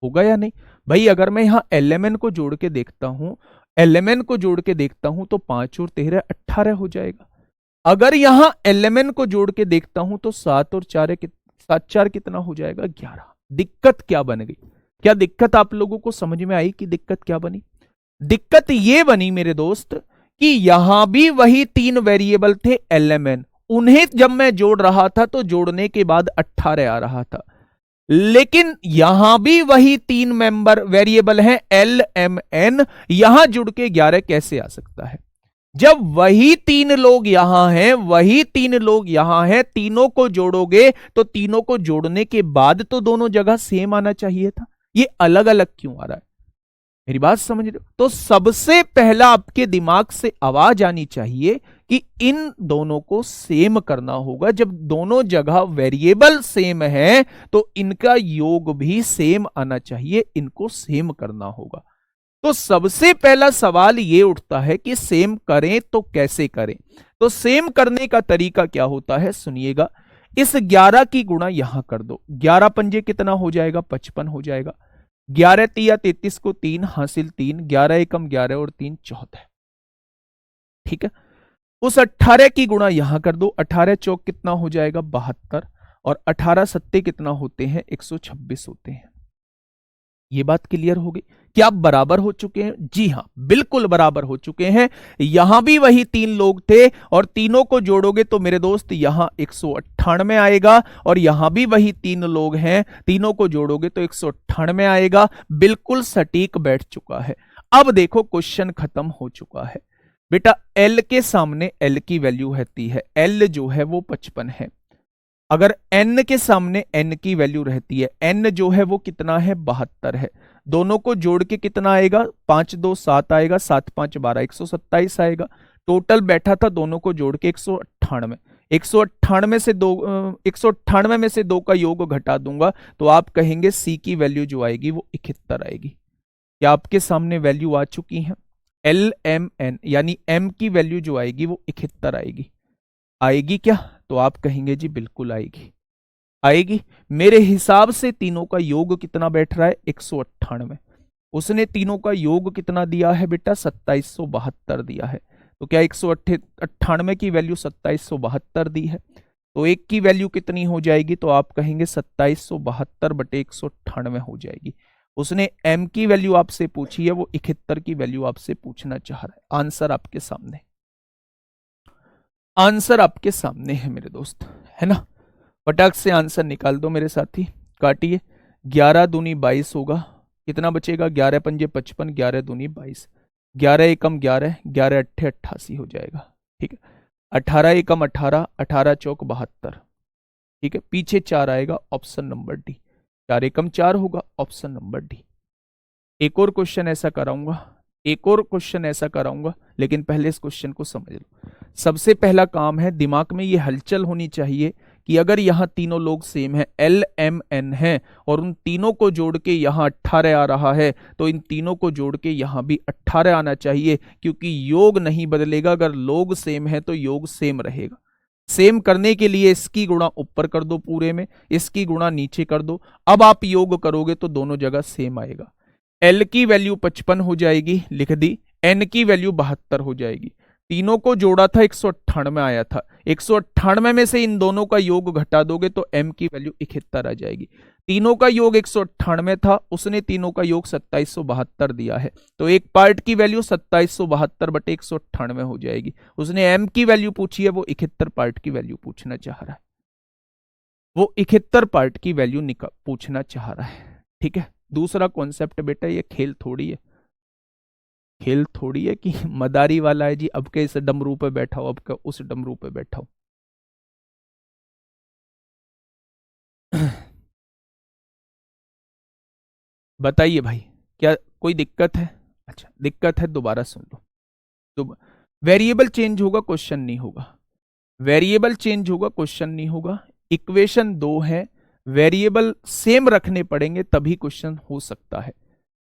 होगा या नहीं भाई? अगर मैं यहां एल एम एन को जोड़ के देखता हूं, LMN को जोड़ के देखता हूं तो 5 और 13 18 हो जाएगा। अगर यहां LMN को जोड़ के देखता हूं तो 7 और 4 7 4 कितना हो जाएगा 11। दिक्कत क्या बन गई? क्या दिक्कत आप लोगों को समझ में आई कि दिक्कत क्या बनी? दिक्कत ये बनी मेरे दोस्त कि यहां भी वही 3 वेरिएबल थे LMN, उन्हें जब मैं जोड़ रहा था तो जोड़ने के बाद 18 आ रहा था, लेकिन यहां भी वही 3 मेंबर वेरिएबल हैं LMN, यहां जुड़ के 11 कैसे आ सकता है? जब वही 3 लोग यहां हैं, वही 3 लोग यहां हैं, तीनों को जोड़ोगे तो तीनों को जोड़ने के बाद तो दोनों जगह सेम आना चाहिए था, ये अलग अलग क्यों आ रहा है? मेरी बात समझ रहे हो? तो सबसे पहला आपके दिमाग से आवाज आनी चाहिए कि इन दोनों को सेम करना होगा। जब दोनों जगह वेरिएबल सेम है तो इनका योग भी सेम आना चाहिए, इनको सेम करना होगा। तो सबसे पहला सवाल ये उठता है कि सेम करें तो कैसे करें? तो सेम करने का तरीका क्या होता है, सुनिएगा। इस 11 की गुणा यहां कर दो, 11 पंजे कितना हो जाएगा 55 हो जाएगा। 11 तिया 33 को 3 हासिल 3, 11 एकम 11 और 3 14। ठीक है, उस 18 की गुणा यहां कर दो, 18 चौक कितना हो जाएगा 72, और 18 सत्ते कितना होते हैं 126 होते हैं। ये बात क्लियर हो गई? क्या आप बराबर हो चुके हैं? जी हां, बिल्कुल बराबर हो चुके हैं। यहां भी वही 3 लोग थे और तीनों को जोड़ोगे तो मेरे दोस्त यहां 198 आएगा, और यहां भी वही 3 लोग हैं, तीनों को जोड़ोगे तो 198 आएगा। बिल्कुल सटीक बैठ चुका है। अब देखो क्वेश्चन खत्म हो चुका है बेटा। एल के सामने एल की वैल्यू रहती है, एल जो है वो 55 है। अगर n के सामने n की वैल्यू रहती है, n जो है वो कितना है 72 है। दोनों को जोड़ के कितना आएगा 5 2 7 आएगा, 7 5 12 127 आएगा। टोटल बैठा था दोनों को जोड़ के 198। 198 से 2 198 में से 2 का योग घटा दूंगा तो आप कहेंगे सी की वैल्यू जो आएगी वो 71 आएगी। क्या आपके सामने वैल्यू आ चुकी है? LMN यानी m की वैल्यू जो आएगी वो 71 आएगी। आएगी क्या? तो आप कहेंगे जी बिल्कुल आएगी, आएगी। मेरे हिसाब से तीनों का योग कितना बैठ रहा है 198। उसने तीनों का योग कितना दिया है बेटा 2772 दिया है। तो क्या 198 की वैल्यू 2772 दी है, तो एक की वैल्यू कितनी हो जाएगी? तो आप कहेंगे 2772 बटे 198 हो जाएगी। उसने m की वैल्यू आपसे पूछी है, वो 71 की वैल्यू आपसे पूछना चाह रहा है। आंसर आपके सामने, आंसर आपके सामने है मेरे दोस्त, है ना? फटाक से आंसर निकाल दो मेरे साथी, काटिए। 11 दूनी 22 होगा, कितना बचेगा 11 पंजे 55, 11 दूनी 22, 11 एकम 11, 11 अट्ठे 88 हो जाएगा। ठीक है, 18 एकम 18, 18 चौक 72। ठीक है, पीछे 4 आएगा, ऑप्शन नंबर डी। 4 एकम 4 होगा, ऑप्शन नंबर डी। एक और क्वेश्चन ऐसा कराऊंगा, एक और क्वेश्चन ऐसा कराऊंगा, लेकिन पहले इस क्वेश्चन को समझ लो। सबसे पहला काम है, दिमाग में ये हलचल होनी चाहिए कि अगर यहां तीनों लोग सेम है, LMN है, और उन तीनों को जोड़ के यहां 18 आ रहा है, तो इन तीनों को जोड़ के यहां भी 18 आना चाहिए, क्योंकि योग नहीं बदलेगा। अगर लोग सेम है तो योग सेम रहेगा। सेम करने के लिए इसकी गुणा ऊपर कर दो पूरे में, इसकी गुणा नीचे कर दो। अब आप योग करोगे तो दोनों जगह सेम आएगा। L की वैल्यू 55 हो जाएगी, लिख दी। N की वैल्यू 72 हो जाएगी। तीनों को जोड़ा था 198 आया था, 198 में से इन दोनों का योग घटा दोगे तो m की वैल्यू 71 आ जाएगी। तीनों का योग 198 था, उसने तीनों का योग 2772 दिया है, तो एक पार्ट की वैल्यू 2772 बटे 198 हो जाएगी। उसने m की वैल्यू पूछी है, वो 71 पार्ट की वैल्यू पूछना चाह रहा है, वो 71 पार्ट की वैल्यू पूछना चाह रहा है। ठीक है, दूसरा कॉन्सेप्ट बेटा, ये खेल थोड़ी है, खेल थोड़ी है कि मदारी वाला है जी, अब के इस डमरू पे बैठा हो, अब के उस डमरू पे बैठा हो। बताइए भाई, क्या कोई दिक्कत है? अच्छा, दिक्कत है, दोबारा सुन लो। तो वेरिएबल चेंज होगा, क्वेश्चन नहीं होगा। वेरिएबल चेंज होगा, क्वेश्चन नहीं होगा। इक्वेशन 2 है, वेरिएबल सेम रखने पड़ेंगे तभी क्वेश्चन हो सकता है।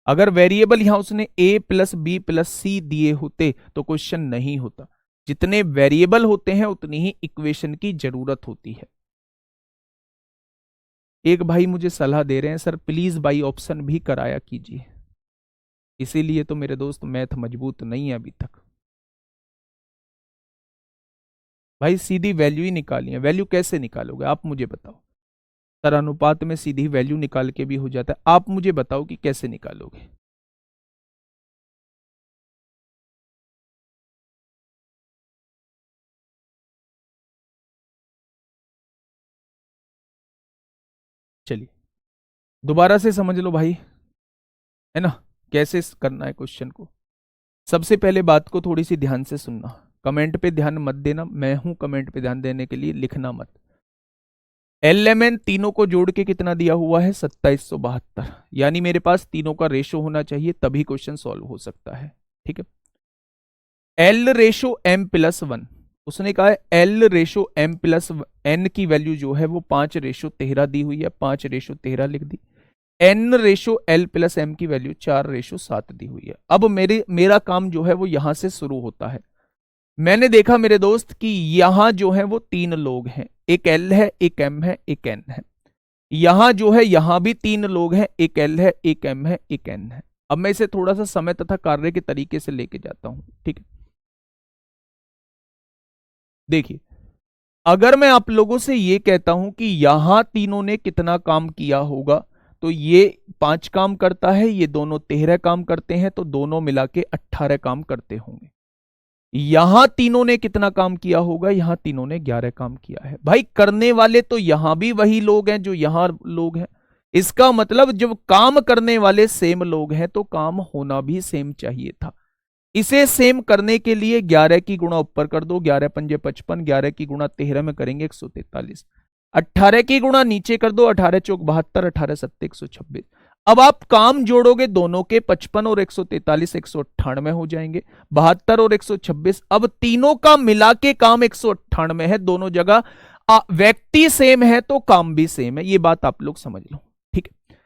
अगर वेरिएबल यहां उसने a प्लस बी प्लस सी दिए होते तो क्वेश्चन नहीं होता। जितने वेरिएबल होते हैं उतनी ही इक्वेशन की जरूरत होती है। एक भाई मुझे सलाह दे रहे हैं, सर प्लीज बाई ऑप्शन भी कराया कीजिए। इसीलिए तो मेरे दोस्त मैथ मजबूत नहीं है अभी तक। भाई सीधी वैल्यू ही निकाली है, वैल्यू कैसे निकालोगे आप मुझे बताओ। सर अनुपात में सीधी वैल्यू निकाल के भी हो जाता है, आप मुझे बताओ कि कैसे निकालोगे। चलिए दोबारा से समझ लो भाई, है ना, कैसे करना है क्वेश्चन को। सबसे पहले बात को थोड़ी सी ध्यान से सुनना, कमेंट पे ध्यान मत देना, मैं हूं कमेंट पे ध्यान देने के लिए, लिखना मत। एलएमएन तीनों को जोड़ के कितना दिया हुआ है 2772, यानी मेरे पास तीनों का रेशो होना चाहिए तभी क्वेश्चन सॉल्व हो सकता है। ठीक है, L ratio M plus one, उसने कहा है L ratio M plus N की वैल्यू जो है वो 5:13 दी हुई है, 5:13 लिख दी। N ratio L plus M की वैल्यू 4:7 दी हुई है। अब मेरा काम जो है वो यहां से शुरू होता है। मैंने देखा मेरे दोस्त कि यहां जो है वो तीन लोग हैं, एक एल है, एक एम है, एक एन है। यहां जो है यहां भी तीन लोग हैं, एक एल है, एक एम है, एक एन है। अब मैं इसे थोड़ा सा समय तथा कार्य के तरीके से लेके जाता हूं। ठीक है, देखिए अगर मैं आप लोगों से ये कहता हूं कि यहां तीनों ने कितना काम किया होगा, तो ये 5 काम करता है, ये दोनों 13 काम करते हैं, तो दोनों मिला के 18 काम करते होंगे। यहां तीनों ने कितना काम किया होगा, यहां तीनों ने 11 काम किया है। भाई करने वाले तो यहां भी वही लोग हैं जो यहां लोग हैं, इसका मतलब जब काम करने वाले सेम लोग हैं तो काम होना भी सेम चाहिए था। इसे सेम करने के लिए 11 की गुणा ऊपर कर दो, 11 पंजे 55, 11 की गुणा 13 में करेंगे 143, 18 की गुणा नीचे कर दो, 18 चौक 72, 18 सत्ते 126। अब आप काम जोड़ोगे दोनों के, 55 और 143 198 हो जाएंगे, 72 और 126। अब तीनों का मिला के काम 198 है, दोनों जगह व्यक्ति सेम है तो काम भी सेम है, ये बात आप लोग समझ लो। ठीक है,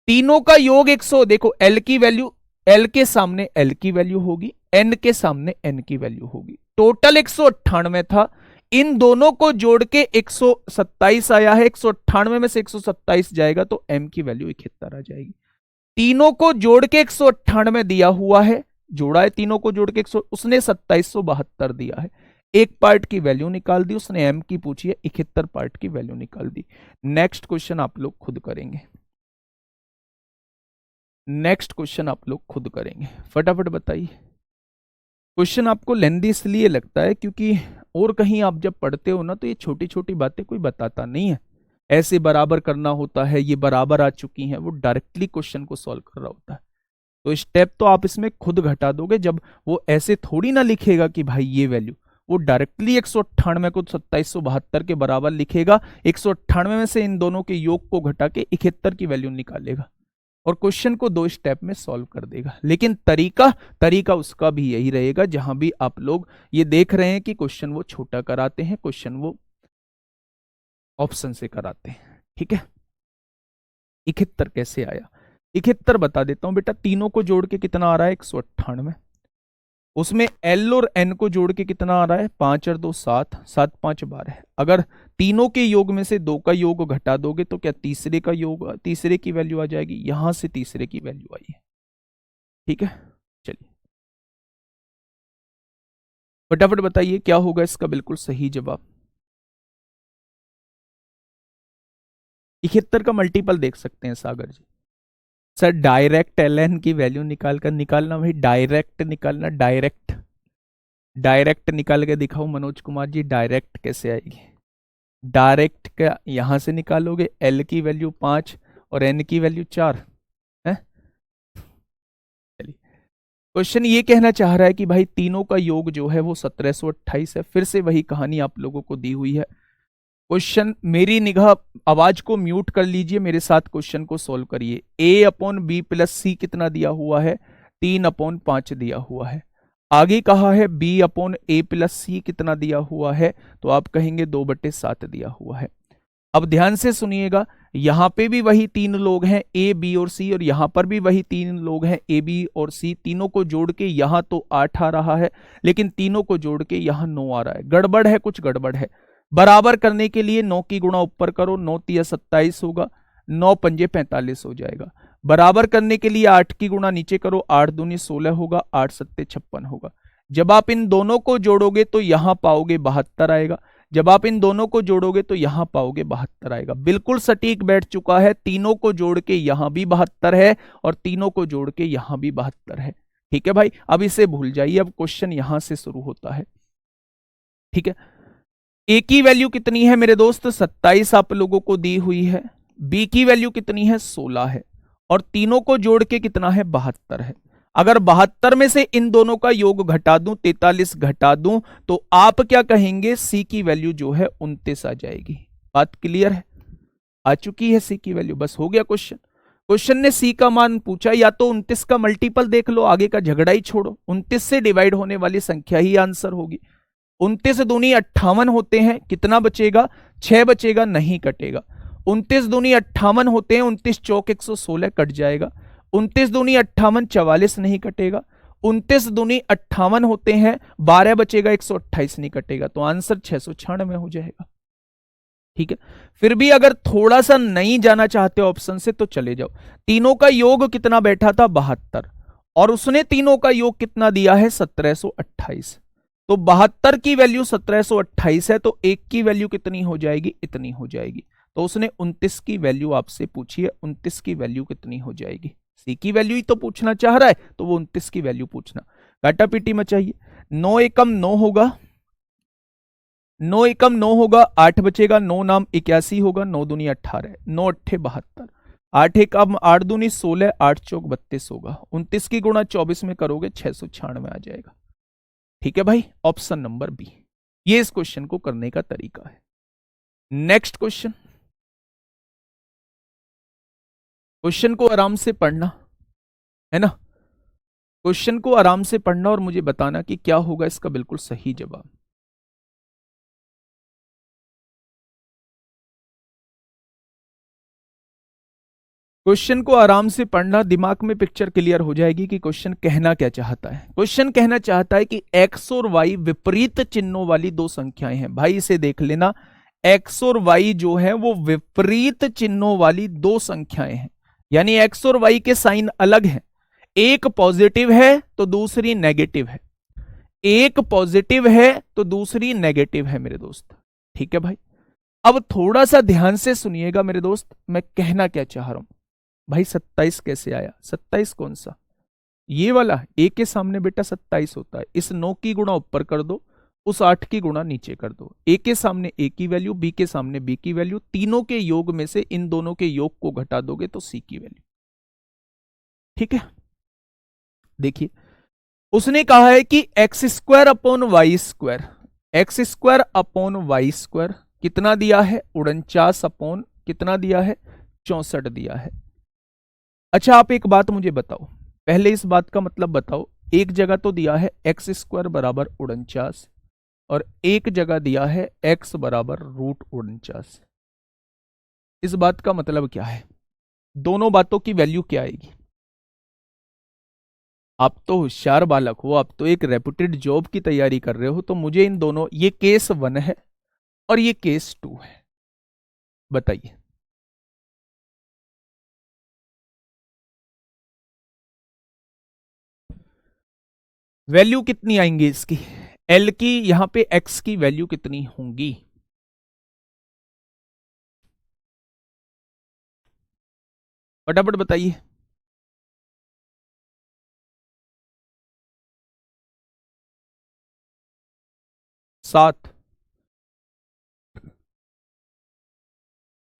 तीनों का योग 100, देखो एल की वैल्यू, एल के सामने एल की वैल्यू होगी, एन के सामने एन की वैल्यू होगी, टोटल 198 था। इन दोनों को जोड़ के 127 आया है, 198 में से 127 जाएगा तो एम की वैल्यू 71 आ जाएगी। तीनों को जोड़ के 198 दिया हुआ है, जोड़ा है तीनों को जोड़ के 100, उसने 2772 दिया है। एक पार्ट की वैल्यू निकाल दी उसने, एम की पूछी है, 71 पार्ट की वैल्यू निकाल दी। नेक्स्ट क्वेश्चन आप लोग खुद करेंगे, नेक्स्ट क्वेश्चन आप लोग खुद करेंगे, फटाफट बताइए। क्वेश्चन आपको लेंदी इसलिए लगता है क्योंकि और कहीं आप जब पढ़ते हो ना तो ये छोटी छोटी बातें कोई बताता नहीं है, ऐसे बराबर करना होता है, ये बराबर आ चुकी हैं, वो डायरेक्टली क्वेश्चन को सॉल्व कर रहा होता है। तो स्टेप तो आप इसमें खुद घटा दोगे, जब वो ऐसे थोड़ी ना लिखेगा कि भाई ये वैल्यू, वो डायरेक्टली 198 को 2772 के बराबर लिखेगा, 198 में से इन दोनों के योग को घटा के 71 की वैल्यू निकालेगा और क्वेश्चन को 2 स्टेप में सॉल्व कर देगा। लेकिन तरीका उसका भी यही रहेगा, जहां भी आप लोग ये देख रहे हैं कि क्वेश्चन वो छोटा कराते हैं, क्वेश्चन वो ऑप्शन से कराते हैं। ठीक है, 71 कैसे आया, 71 बता देता हूं बेटा। तीनों को जोड़ के कितना आ रहा है 198, उसमें एल और एन को जोड़ के कितना आ रहा है 5 और 2 7, 7 5 12। अगर तीनों के योग में से 2 का योग घटा दोगे तो क्या तीसरे का योग, तीसरे की वैल्यू आ जाएगी, यहां से तीसरे की वैल्यू आई है। ठीक है, चलिए फटाफट बताइए क्या होगा इसका बिल्कुल सही जवाब। 71 का मल्टीपल देख सकते हैं सागर जी। सर डायरेक्ट एल एन की वैल्यू निकालना भाई, डायरेक्ट निकालना, डायरेक्ट डायरेक्ट निकाल के दिखाओ मनोज कुमार जी, डायरेक्ट कैसे आएगी। डायरेक्ट का यहां से निकालोगे, एल की वैल्यू 5 और एन की वैल्यू 4 है। चलिए क्वेश्चन ये कहना चाह रहा है कि भाई तीनों का योग जो है वो 1728 है। फिर से वही कहानी आप लोगों को दी हुई है। क्वेश्चन, मेरी निगाह, आवाज को म्यूट कर लीजिए, मेरे साथ क्वेश्चन को सोल्व करिए। a अपॉन बी प्लस सी कितना दिया हुआ है 3/5 दिया हुआ है। आगे कहा है b अपॉन ए प्लस सी कितना दिया हुआ है, तो आप कहेंगे 2/7 दिया हुआ है। अब ध्यान से सुनिएगा, यहां पे भी वही तीन लोग हैं ए बी और सी, और यहां पर भी वही तीन लोग हैं ए बी और सी। तीनों को जोड़ के यहां तो 8 आ रहा है, लेकिन तीनों को जोड़ के यहां 9 आ रहा है। गड़बड़ है, कुछ गड़बड़ है। बराबर करने के लिए 9 की गुणा ऊपर करो, 9 तिया 27 होगा, 9 पंजे 45 हो जाएगा। बराबर करने के लिए 8 की गुणा नीचे करो, 8 दूनी 16 होगा, 8 सत्ते 56 होगा। जब आप इन दोनों को जोड़ोगे तो यहां पाओगे 72 आएगा। जब आप इन दोनों को जोड़ोगे तो यहां पाओगे 72 आएगा। बिल्कुल सटीक बैठ चुका है। तीनों को जोड़ के यहां भी 72 है और तीनों को जोड़ के यहां भी 72 है। ठीक है भाई, अब इसे भूल जाइए, अब क्वेश्चन यहां से शुरू होता है। ठीक है, ए की वैल्यू कितनी है मेरे दोस्त, 27 आप लोगों को दी हुई है। बी की वैल्यू कितनी है, 16 है। और तीनों को जोड़ के कितना है, 72 है। अगर 72 में से इन दोनों का योग घटा दूं, 43 घटा दूं, तो आप क्या कहेंगे, सी की वैल्यू जो है 29 आ जाएगी। बात क्लियर है, आ चुकी है सी की वैल्यू, बस हो गया क्वेश्चन। क्वेश्चन ने सी का मान पूछा, या तो 29 का मल्टीपल देख लो, आगे का झगड़ा ही छोड़ो, 29 से डिवाइड होने वाली संख्या ही आंसर होगी। 29 दूनी 58 होते हैं, कितना बचेगा, 6 बचेगा, नहीं कटेगा। 29 दूनी 58 होते हैं, 29 चौक 116 कट जाएगा। 29 दूनी 58, 44 नहीं कटेगा। 29 दूनी 58 होते हैं, 12 बचेगा, 128 नहीं कटेगा, तो आंसर 696 हो जाएगा। ठीक है, फिर भी अगर थोड़ा सा नहीं जाना चाहते ऑप्शन से तो चले जाओ। तीनों का योग कितना बैठा था, 72, और उसने तीनों का योग कितना दिया है, 1728। तो 72 की वैल्यू 1728 है, तो एक की वैल्यू कितनी हो जाएगी, इतनी हो जाएगी। तो उसने 29 की वैल्यू आपसे पूछी है, 29 की वैल्यू कितनी हो जाएगी। सी की वैल्यू ही तो पूछना चाह रहा है, तो वो 29 की वैल्यू पूछना। काटा पीटी में चाहिए, 9 एकम 9 होगा, 9 एकम 9 होगा, 8 बचेगा, 9 नाम 81 होगा, 9 दूनी 18, 9 अट्ठे 72, 8 एकम 8 दूनी 16, 8 चौक 32 होगा। 29 की गुणा 24 में करोगे 696 आ जाएगा। ठीक है भाई, ऑप्शन नंबर बी, ये इस क्वेश्चन को करने का तरीका है। नेक्स्ट क्वेश्चन, क्वेश्चन को आराम से पढ़ना है ना, क्वेश्चन को आराम से पढ़ना और मुझे बताना कि क्या होगा इसका बिल्कुल सही जवाब। क्वेश्चन को आराम से पढ़ना, दिमाग में पिक्चर क्लियर हो जाएगी कि क्वेश्चन कहना क्या चाहता है। क्वेश्चन कहना चाहता है कि x और y विपरीत चिन्हों वाली दो संख्याएं हैं। भाई इसे देख लेना, x और y जो है वो विपरीत चिन्हों वाली दो संख्याएं हैं, यानी x और y के साइन अलग हैं। एक पॉजिटिव है तो दूसरी नेगेटिव है, एक पॉजिटिव है तो दूसरी नेगेटिव है मेरे दोस्त। ठीक है भाई, अब थोड़ा सा ध्यान से सुनिएगा मेरे दोस्त, मैं कहना क्या चाह रहा हूं। भाई 27 कैसे आया, 27 कौन सा, ये वाला, ए के सामने बेटा 27 होता है। इस 9 की गुणा ऊपर कर दो, उस 8 की गुणा नीचे कर दो। ए के सामने ए की वैल्यू, बी के सामने बी की वैल्यू, तीनों के योग में से इन दोनों के योग को घटा दोगे तो सी की वैल्यू। ठीक है, देखिए उसने कहा है कि x square upon y square, x square upon y square कितना दिया है, 49 अपॉन कितना दिया है, 64 दिया है। अच्छा आप एक बात मुझे बताओ, पहले इस बात का मतलब बताओ, एक जगह तो दिया है एक्स स्क्वायर बराबर 49 और एक जगह दिया है एक्स बराबर रूट 49। इस बात का मतलब क्या है, दोनों बातों की वैल्यू क्या आएगी। आप तो होशियार बालक हो, आप तो एक रेपुटेड जॉब की तैयारी कर रहे हो, तो मुझे इन दोनों, ये केस 1 है और ये केस 2 है, बताइए। वैल्यू कितनी आएंगी इसकी, एल की, यहां पे एक्स की वैल्यू कितनी होंगी, फटाफट बताइए। 7,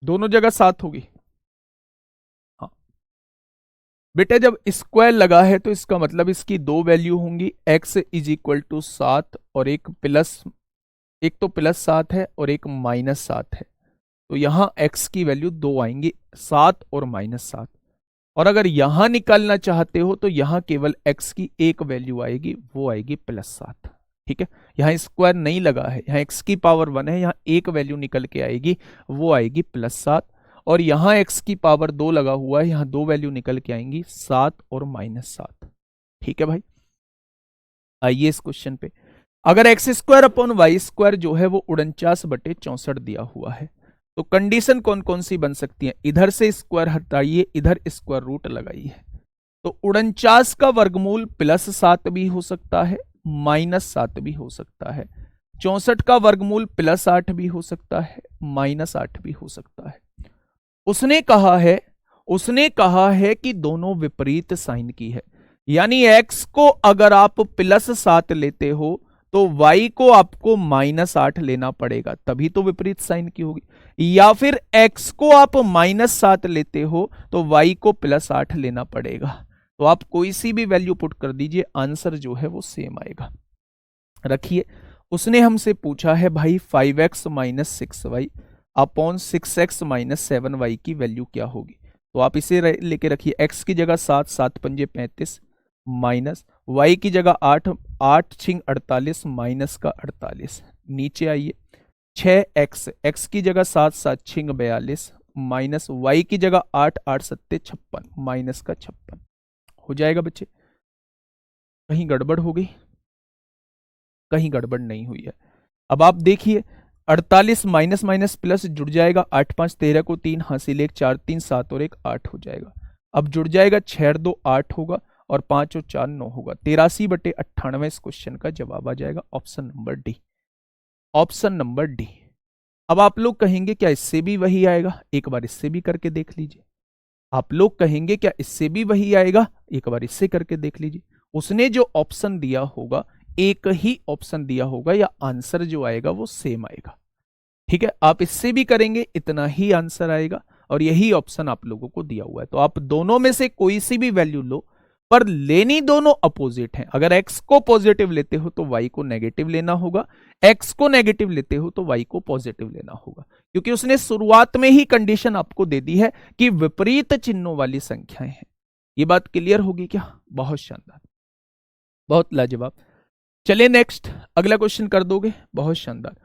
दोनों जगह 7 होगी। हाँ बेटा, जब स्क्वायर लगा है तो इसका मतलब इसकी दो वैल्यू होंगी, x इज इक्वल टू 7 और एक प्लस, एक तो +7 है और एक -7 है, तो यहां x की वैल्यू दो आएंगी, 7 और -7। और अगर यहां निकालना चाहते हो तो यहां केवल x की एक वैल्यू आएगी, वो आएगी +7। ठीक है, यहां स्क्वायर नहीं लगा है, यहां x की पावर 1 है, यहां एक वैल्यू निकल के आएगी, वो आएगी +7। और यहां x की पावर 2 लगा हुआ है, यहां दो वैल्यू निकल के आएंगी, 7 और -7। ठीक है भाई, आइए इस क्वेश्चन पे, अगर x square upon y square जो है वो 49/64 दिया हुआ है, तो कंडीशन कौन कौन सी बन सकती है, इधर से स्क्वायर हटाइए, इधर स्क्वायर रूट लगाइए। तो 49 का वर्गमूल +7 भी हो सकता है, -7 भी हो सकता है। 64 का वर्गमूल +8 भी हो सकता है, -8 भी हो सकता है। उसने कहा है कि दोनों विपरीत साइन की है, यानी x को अगर आप +7 लेते हो तो y को आपको -8 लेना पड़ेगा, तभी तो विपरीत साइन की होगी। या फिर x को आप -7 लेते हो तो y को +8 लेना पड़ेगा। तो आप कोई सी भी वैल्यू पुट कर दीजिए, आंसर जो है वो सेम आएगा। रखिए, उसने हमसे पूछा है भाई 5x - 6y upon 6x - 7y की वैल्यू क्या होगी। तो आप इसे लेके रखिए, x की जगह 7, 7 पंजे 35, माइनस y की जगह 8, 8 छिंग 48, माइनस का 48। नीचे आइए, 6x, x की जगह 7, 7 छिंग 42, माइनस y की जगह 8, 8 सत्ते 56, माइनस का 56। हो जाएगा बच्चे? कहीं गड़बड़ हो गई? कहीं गड़बड़ नहीं हुई है। अब आप देखिए, 48 माइनस माइनस प्लस जुड़ जाएगा, 8 5 13 को 3 हासिल 1 4 3 7 और 1 8 हो जाएगा। अब जुड़ जाएगा 6 और 2 8 होगा और 5 और 4 9 होगा। 83/98 इस क्वेश्चन का जवाब आ जाएगा, option number D. Option number D. अब आप लोग कहेंगे क्या इससे भी वही आएगा? एक बार इससे भी करके देख लीजिए। आप लोग कहेंगे क्या इससे भी वही आएगा? एक बार इससे करके देख लीजिए। उसने जो ऑप्शन दिया होगा, एक ही ऑप्शन दिया होगा, या आंसर जो आएगा वो सेम आएगा। ठीक है, आप इससे भी करेंगे, इतना ही आंसर आएगा, और यही ऑप्शन आप लोगों को दिया हुआ है। तो आप दोनों में से कोई सी भी वैल्यू लो, पर लेनी दोनों अपोजिट हैं। अगर x को पॉजिटिव लेते हो तो y को नेगेटिव लेना होगा, x को नेगेटिव लेते हो तो y को पॉजिटिव लेना होगा, क्योंकि उसने शुरुआत में ही कंडीशन आपको दे दी है कि विपरीत चिन्हों वाली संख्याएं हैं। ये बात क्लियर होगी क्या? बहुत शानदार, बहुत लाजवाब। चलिए नेक्स्ट, अगला क्वेश्चन कर दोगे? बहुत शानदार।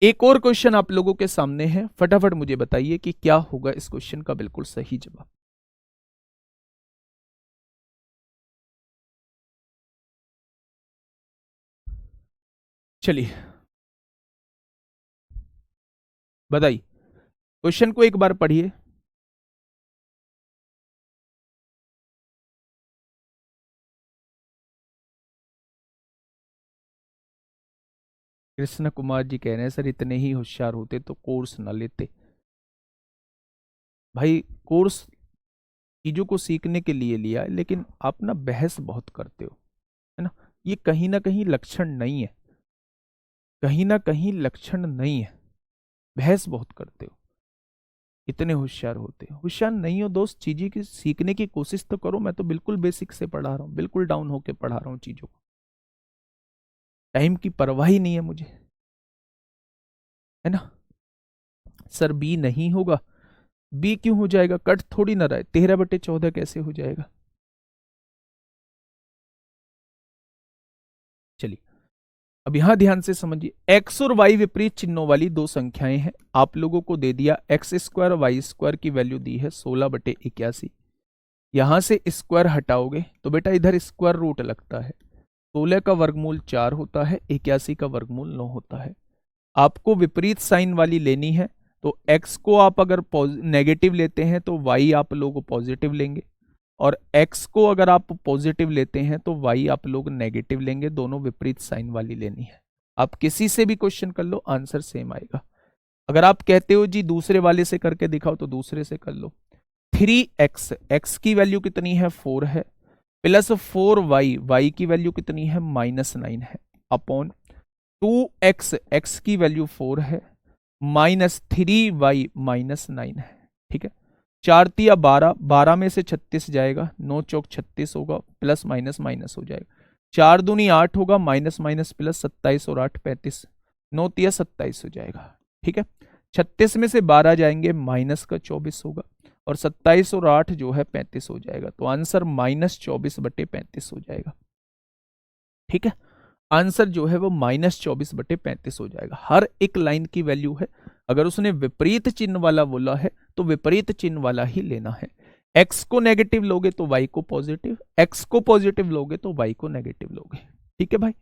एक और क्वेश्चन आप लोगों के सामने है, फटाफट मुझे बताइए कि क्या होगा इस क्वेश्चन का बिल्कुल सही जवाब। चलिए बताइए, क्वेश्चन को एक बार पढ़िए। कृष्ण कुमार जी कह रहे हैं सर इतने ही होशियार होते तो कोर्स ना लेते। भाई कोर्स चीजों को सीखने के लिए लिया है, लेकिन आप ना बहस बहुत करते हो, है ना? ये कहीं ना कहीं लक्षण नहीं है, कहीं ना कहीं लक्षण नहीं है। बहस बहुत करते हो, इतने होशियार होते हो। होशियार नहीं हो दोस्त, चीजें की सीखने की कोशिश तो करो। मैं तो बिल्कुल बेसिक से पढ़ा रहा हूँ, बिल्कुल डाउन होके पढ़ा रहा हूँ चीजों को। टाइम की परवाह ही नहीं है मुझे, है ना? सर बी नहीं होगा, बी क्यों हो जाएगा? कट थोड़ी ना रहा है, 13/14 कैसे हो जाएगा? चलिए अब यहां ध्यान से समझिए, एक्स और वाई विपरीत चिन्हों वाली दो संख्याएं हैं। आप लोगों को दे दिया x² y² की वैल्यू दी है 16/81। यहां से स्क्वायर हटाओगे तो बेटा इधर स्क्वायर रूट लगता है। 16 का वर्गमूल 4 होता है, 81 का वर्गमूल 9 होता है। आपको विपरीत साइन वाली लेनी है, तो x को आप अगर नेगेटिव लेते हैं तो y आप लोग पॉजिटिव लेंगे, और x को अगर आप पॉजिटिव लेते हैं तो y आप लोग नेगेटिव लेंगे। दोनों विपरीत साइन वाली लेनी है। आप किसी से भी क्वेश्चन कर लो, आंसर सेम आएगा। अगर आप कहते हो जी दूसरे वाले से करके दिखाओ, तो दूसरे से कर लो। 3x, x की वैल्यू कितनी है? 4 है, प्लस 4y, y की वैल्यू कितनी है? -9 है, अपॉन 2x, x की वैल्यू 4 है, -3y -9 है। ठीक है, 4 तिया 12, 12 में से 36 जाएगा, 9 चौक 36 होगा, प्लस माइनस माइनस हो जाएगा। 4 दूनी 8 होगा, माइनस माइनस प्लस, 27 और 8 35, 9 तिया 27 हो जाएगा। ठीक है, 36 में से 12 जाएंगे, माइनस का 24 होगा, और 27 और 8 जो है 35 हो जाएगा। तो आंसर -24/35 हो जाएगा। ठीक है, आंसर जो है वो -24/35 हो जाएगा। हर एक लाइन की वैल्यू है। अगर उसने विपरीत चिन्ह वाला बोला है तो विपरीत चिन्ह वाला ही लेना है। x को नेगेटिव लोगे तो y को पॉजिटिव, x को पॉजिटिव लोगे तो y को नेगेटिव लोगे। ठीक है भाई,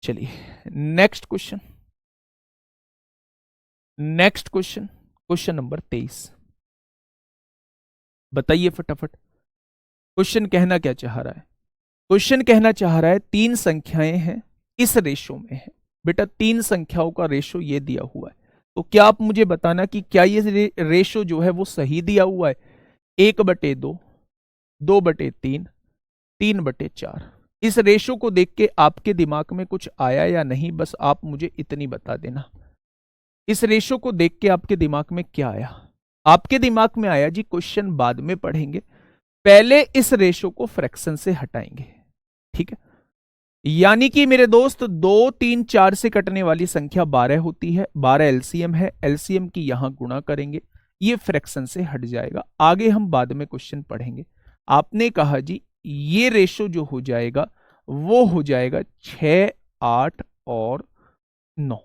चलिए next question. Next question, question number 23, बताइए फटाफट। क्वेश्चन कहना क्या चाह रहा है? क्वेश्चन कहना चाह रहा है 3 संख्याएं हैं, इस रेशो में है। बेटा 3 संख्याओं का रेशो ये दिया हुआ है, तो क्या आप मुझे बताना कि क्या ये रेशो जो है वो सही दिया हुआ है? 1/2, 2/3, 3/4। इस रेशो को देख के आपके दिमाग में कुछ आया या नहीं, बस आप मुझे इतनी बता देना। इस रेशो को देख के आपके दिमाग में क्या आया? आपके दिमाग में आया जी क्वेश्चन बाद में पढ़ेंगे, पहले इस रेशो को फ्रैक्शन से हटाएंगे। ठीक है, यानी कि मेरे दोस्त 2, 3, 4 से कटने वाली संख्या 12 होती है, 12 एलसीएम है, एलसीएम की यहां गुणा करेंगे, ये फ्रैक्शन से हट जाएगा। आगे हम बाद में क्वेश्चन पढ़ेंगे। आपने कहा जी ये रेशो जो हो जाएगा वो हो जाएगा 6, 8 और 9,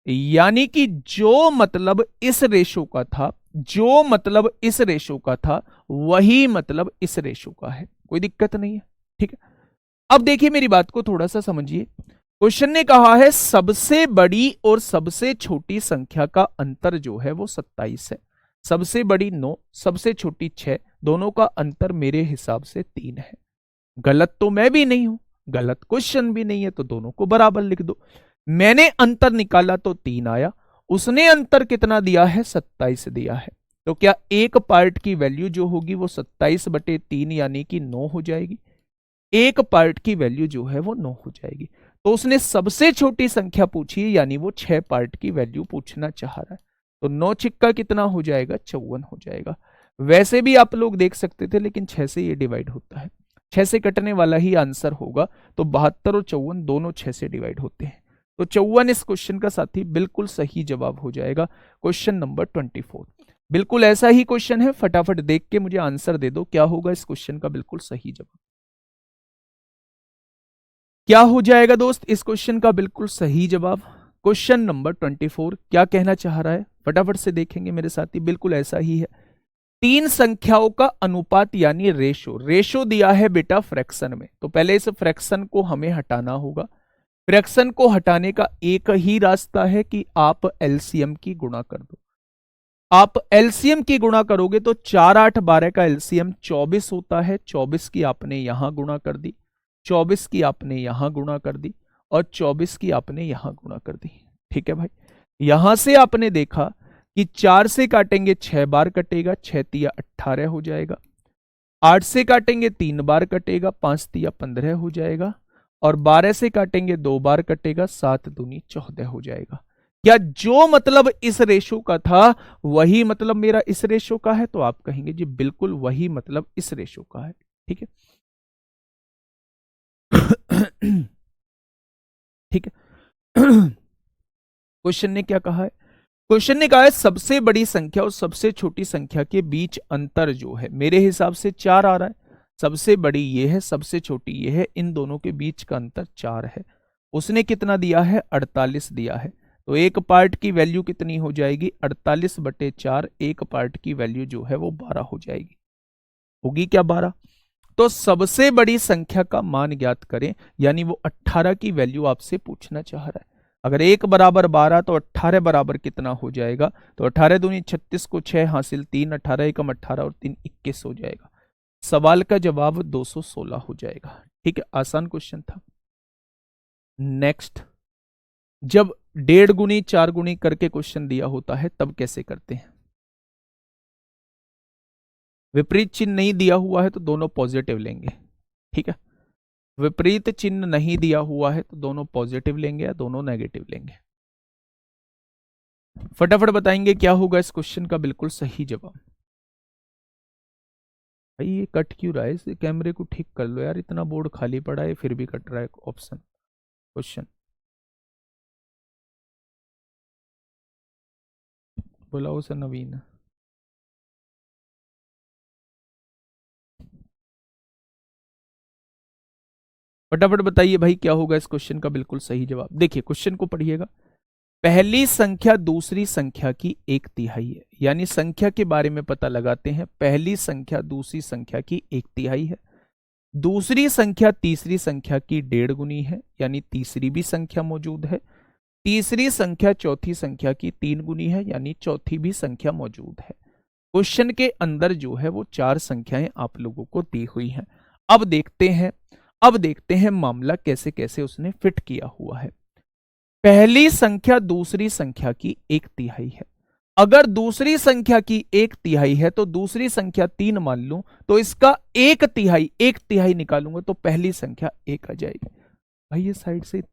यानी कि जो मतलब इस रेशो का था, जो मतलब इस रेशो का था वही मतलब इस रेशो का है, कोई दिक्कत नहीं है। ठीक है, अब देखिए मेरी बात को थोड़ा सा समझिए। क्वेश्चन ने कहा है सबसे बड़ी और सबसे छोटी संख्या का अंतर जो है वो 27 है। सबसे बड़ी 9, सबसे छोटी 6, दोनों का अंतर मेरे हिसाब से 3 है। गलत तो मैं भी नहीं हूं, गलत क्वेश्चन भी नहीं है, तो दोनों को बराबर लिख दो। मैंने अंतर निकाला तो 3 आया, उसने अंतर कितना दिया है? 27 दिया है। तो क्या एक पार्ट की वैल्यू जो होगी वो 27/3 यानी कि 9 हो जाएगी? एक पार्ट की वैल्यू जो है वो 9 हो जाएगी। तो उसने सबसे छोटी संख्या पूछी है, यानी वो 6 पार्ट की वैल्यू पूछना चाह रहा है। तो 9 छिक्का कितना हो जाएगा? 54 हो जाएगा। वैसे भी आप लोग देख सकते थे, लेकिन 6 से ये डिवाइड होता है, 6 से कटने वाला ही आंसर होगा। तो 72 और 54 दोनों 6 से डिवाइड होते हैं, तो 54 इस क्वेश्चन का साथी बिल्कुल सही जवाब हो जाएगा। क्वेश्चन नंबर 24 बिल्कुल ऐसा ही क्वेश्चन है, फटाफट देख के मुझे आंसर दे दो, क्या होगा इस क्वेश्चन का बिल्कुल सही जवाब? क्या हो जाएगा दोस्त इस क्वेश्चन का बिल्कुल सही जवाब? क्वेश्चन नंबर 24 क्या कहना चाह रहा है, फटाफट से देखेंगे मेरे साथी। बिल्कुल ऐसा ही है, 3 संख्याओं का अनुपात यानी रेशो। रेशो दिया है बेटा फ्रैक्शन में, तो पहले इस फ्रैक्शन को हमें हटाना होगा। फ्रैक्शन को हटाने का एक ही रास्ता है कि आप एलसीएम की गुणा कर दो। आप एलसीएम की गुणा करोगे तो 4, 8, 12 का एलसीएम 24 होता है। 24 की आपने यहां गुणा कर दी, 24 की आपने यहां गुणा कर दी, और 24 की आपने यहां गुणा कर दी। ठीक है भाई, यहां से आपने देखा कि 4 से काटेंगे 6 बार कटेगा, 6 तिया 18 हो जाएगा। 8 से काटेंगे 3 बार कटेगा, 5 तिया 15 हो जाएगा। और 12 से काटेंगे 2 बार कटेगा, 7 दूनी 14 हो जाएगा। क्या जो मतलब इस रेशो का था वही मतलब मेरा इस रेशो का है? तो आप कहेंगे जी बिल्कुल वही मतलब इस रेशो का है। ठीक है ठीक है क्वेश्चन ने क्या कहा है? क्वेश्चन ने कहा है सबसे बड़ी संख्या और सबसे छोटी संख्या के बीच अंतर जो है, मेरे हिसाब से 4 आ रहा है। सबसे बड़ी ये है, सबसे छोटी ये है, इन दोनों के बीच का अंतर 4 है। उसने कितना दिया है? 48 दिया है। तो एक पार्ट की वैल्यू कितनी हो जाएगी? 48/4। एक पार्ट की वैल्यू जो है वो 12 हो जाएगी। होगी क्या 12? तो सबसे बड़ी संख्या का मान ज्ञात करें, यानी वो 18 की वैल्यू आपसे पूछना चाह रहा है। अगर 1 बराबर 12 तो 18 बराबर कितना हो जाएगा? तो 18 दूनी 36 को 6 हासिल 3, 18 एकम 18 और 3 21 हो जाएगा। सवाल का जवाब 216 हो जाएगा। ठीक है, आसान क्वेश्चन था। नेक्स्ट, जब 1.5 गुनी 4 गुनी करके क्वेश्चन दिया होता है तब कैसे करते हैं? विपरीत चिन्ह नहीं दिया हुआ है तो दोनों पॉजिटिव लेंगे। ठीक है, विपरीत चिन्ह नहीं दिया हुआ है तो दोनों पॉजिटिव लेंगे या दोनों नेगेटिव लेंगे। फटाफट बताएंगे क्या होगा इस क्वेश्चन का बिल्कुल सही जवाब। भाई ये कट क्यों रहा है? इस कैमरे को ठीक कर लो यार, इतना बोर्ड खाली पड़ा है फिर भी कट रहा है ऑप्शन क्वेश्चन। बुलाओ सर नवीन। फटाफट बताइए भाई क्या होगा इस क्वेश्चन का बिल्कुल सही जवाब। देखिए क्वेश्चन को पढ़िएगा। पहली संख्या दूसरी संख्या की 1/3 है, यानी संख्या के बारे में पता लगाते हैं। पहली संख्या दूसरी संख्या की 1/3 है। दूसरी संख्या तीसरी संख्या की 1.5 गुनी है, यानी तीसरी भी संख्या मौजूद है। तीसरी संख्या चौथी संख्या की 3 गुनी है, यानी चौथी भी संख्या मौजूद है। क्वेश्चन के अंदर जो है वो 4 संख्याएं आप लोगों को दी हुई हैं। अब देखते हैं मामला कैसे कैसे उसने फिट किया हुआ है। पहली संख्या दूसरी संख्या की 1/3 है। अगर दूसरी संख्या की 1/3 है तो दूसरी संख्या 3 मान लूं तो इसका 1/3 निकालूंगा तो पहली संख्या 1 आ जाएगी। भाई ये साइड से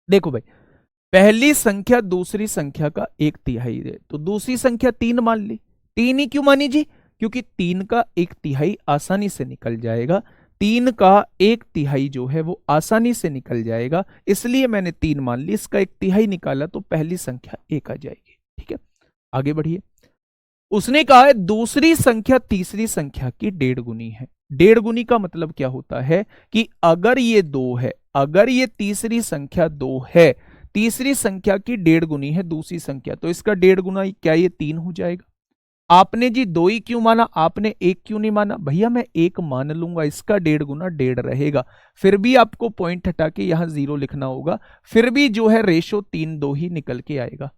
देखो भाई, पहली संख्या दूसरी संख्या का 1/3 है तो दूसरी संख्या 3 मान ली। 3 ही क्यों मानी जी? क्योंकि 3 का 1/3 आसानी से निकल जाएगा। 3 का 1/3 जो है वो आसानी से निकल जाएगा, इसलिए मैंने 3 मान ली। इसका 1/3 निकाला तो पहली संख्या 1 आ जाएगी। ठीक है, आगे बढ़िए। उसने कहा है दूसरी संख्या तीसरी संख्या की 1.5 गुनी है। 1.5 गुनी का मतलब क्या होता है कि अगर ये 2 है, अगर ये तीसरी संख्या 2 है, तीसरी संख्या की 1.5 गुनी है दूसरी संख्या, तो इसका 1.5 गुना क्या ये 3 हो जाएगा? आपने जी 2 ही क्यों माना, आपने 1 क्यों नहीं माना? भैया मैं 1 मान लूंगा, इसका 1.5 गुना 1.5 रहेगा। फिर भी आपको पॉइंट हटा के यहां 0 लिखना होगा, फिर भी जो है रेशो 3-2 ही निकल के आएगा।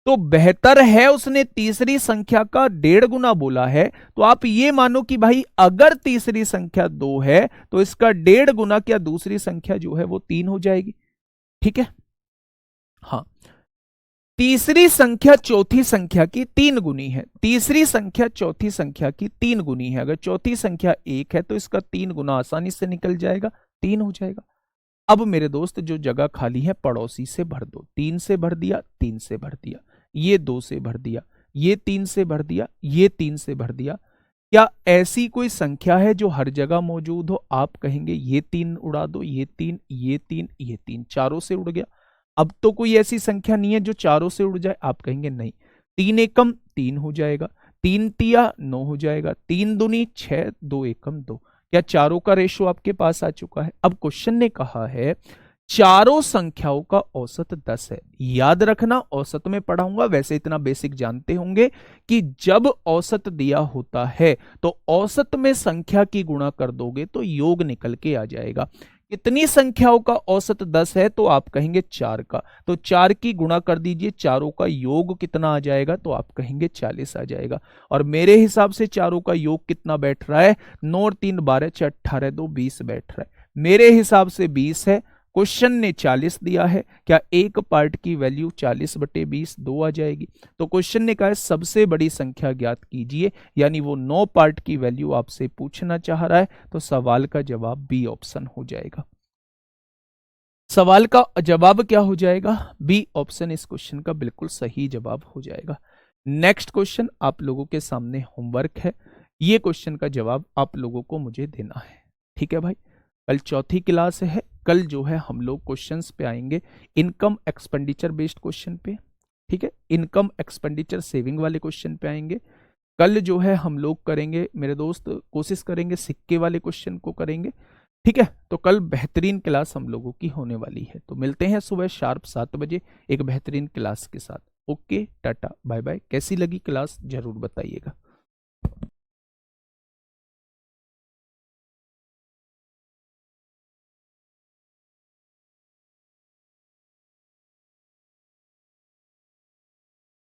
तो बेहतर है उसने तीसरी संख्या का 1.5 गुना बोला है, तो आप ये मानो कि भाई अगर तीसरी संख्या 2 है तो इसका 1.5 गुना क्या दूसरी संख्या जो है वो 3 हो जाएगी। ठीक है, हाँ। तीसरी संख्या चौथी संख्या की 3 गुनी है। तीसरी संख्या चौथी संख्या की 3 गुनी है। अगर चौथी संख्या 1 है तो इसका 3 गुना आसानी से निकल जाएगा, 3 हो जाएगा। अब मेरे दोस्त जो जगह खाली है पड़ोसी से भर दो। 3 से भर दिया, 3 से भर दिया, ये 2 से भर दिया, ये 3 से भर दिया, ये 3 से भर दिया। क्या ऐसी कोई संख्या है जो हर जगह मौजूद हो? आप कहेंगे ये 3 उड़ा दो, ये 3, ये 3, ये 3, चारों से उड़ गया। अब तो कोई ऐसी संख्या नहीं है जो चारों से उड़ जाए। आप कहेंगे नहीं, 3 एकम 3 हो जाएगा, 3 तिया 9 हो जाएगा, 3 दूनी 6, 2 एकम 2। क्या चारों का रेशो आपके पास आ चुका है? अब क्वेश्चन ने कहा है चारों संख्याओं का औसत 10 है। याद रखना, औसत में पढ़ाऊंगा, वैसे इतना बेसिक जानते होंगे कि जब औसत दिया होता है तो औसत में संख्या की गुणा कर दोगे तो योग निकल के आ जाएगा। कितनी संख्याओं का औसत 10 है? तो आप कहेंगे 4 का, तो 4 की गुणा कर दीजिए, चारों का योग कितना आ जाएगा? तो आप कहेंगे 40 आ जाएगा। और मेरे हिसाब से चारों का योग कितना बैठ रहा है? 9 और 3 12, 6 18, 2 20 बैठ रहा है। मेरे हिसाब से 20 है। क्वेश्चन ने 40 दिया है, क्या एक पार्ट की वैल्यू 40/20 2 आ जाएगी? तो क्वेश्चन ने कहा है सबसे बड़ी संख्या ज्ञात कीजिए, यानी वो 9 पार्ट की वैल्यू आपसे पूछना चाह रहा है। तो सवाल का जवाब बी ऑप्शन हो जाएगा। सवाल का जवाब क्या हो जाएगा? बी ऑप्शन इस क्वेश्चन का बिल्कुल सही जवाब हो जाएगा। नेक्स्ट क्वेश्चन आप लोगों के सामने होमवर्क है। ये क्वेश्चन का जवाब आप लोगों को मुझे देना है। ठीक है भाई, कल चौथी क्लास है। कल जो है हम लोग क्वेश्चंस पे आएंगे इनकम एक्सपेंडिचर बेस्ड क्वेश्चन पे। ठीक है, इनकम एक्सपेंडिचर सेविंग वाले क्वेश्चन पे आएंगे। कल जो है हम लोग करेंगे मेरे दोस्त, कोशिश करेंगे सिक्के वाले क्वेश्चन को करेंगे। ठीक है, तो कल बेहतरीन क्लास हम लोगों की होने वाली है। तो मिलते हैं सुबह शार्प 7 बजे एक बेहतरीन क्लास के साथ। Okay, tata bye bye. कैसी लगी क्लास जरूर बताइएगा।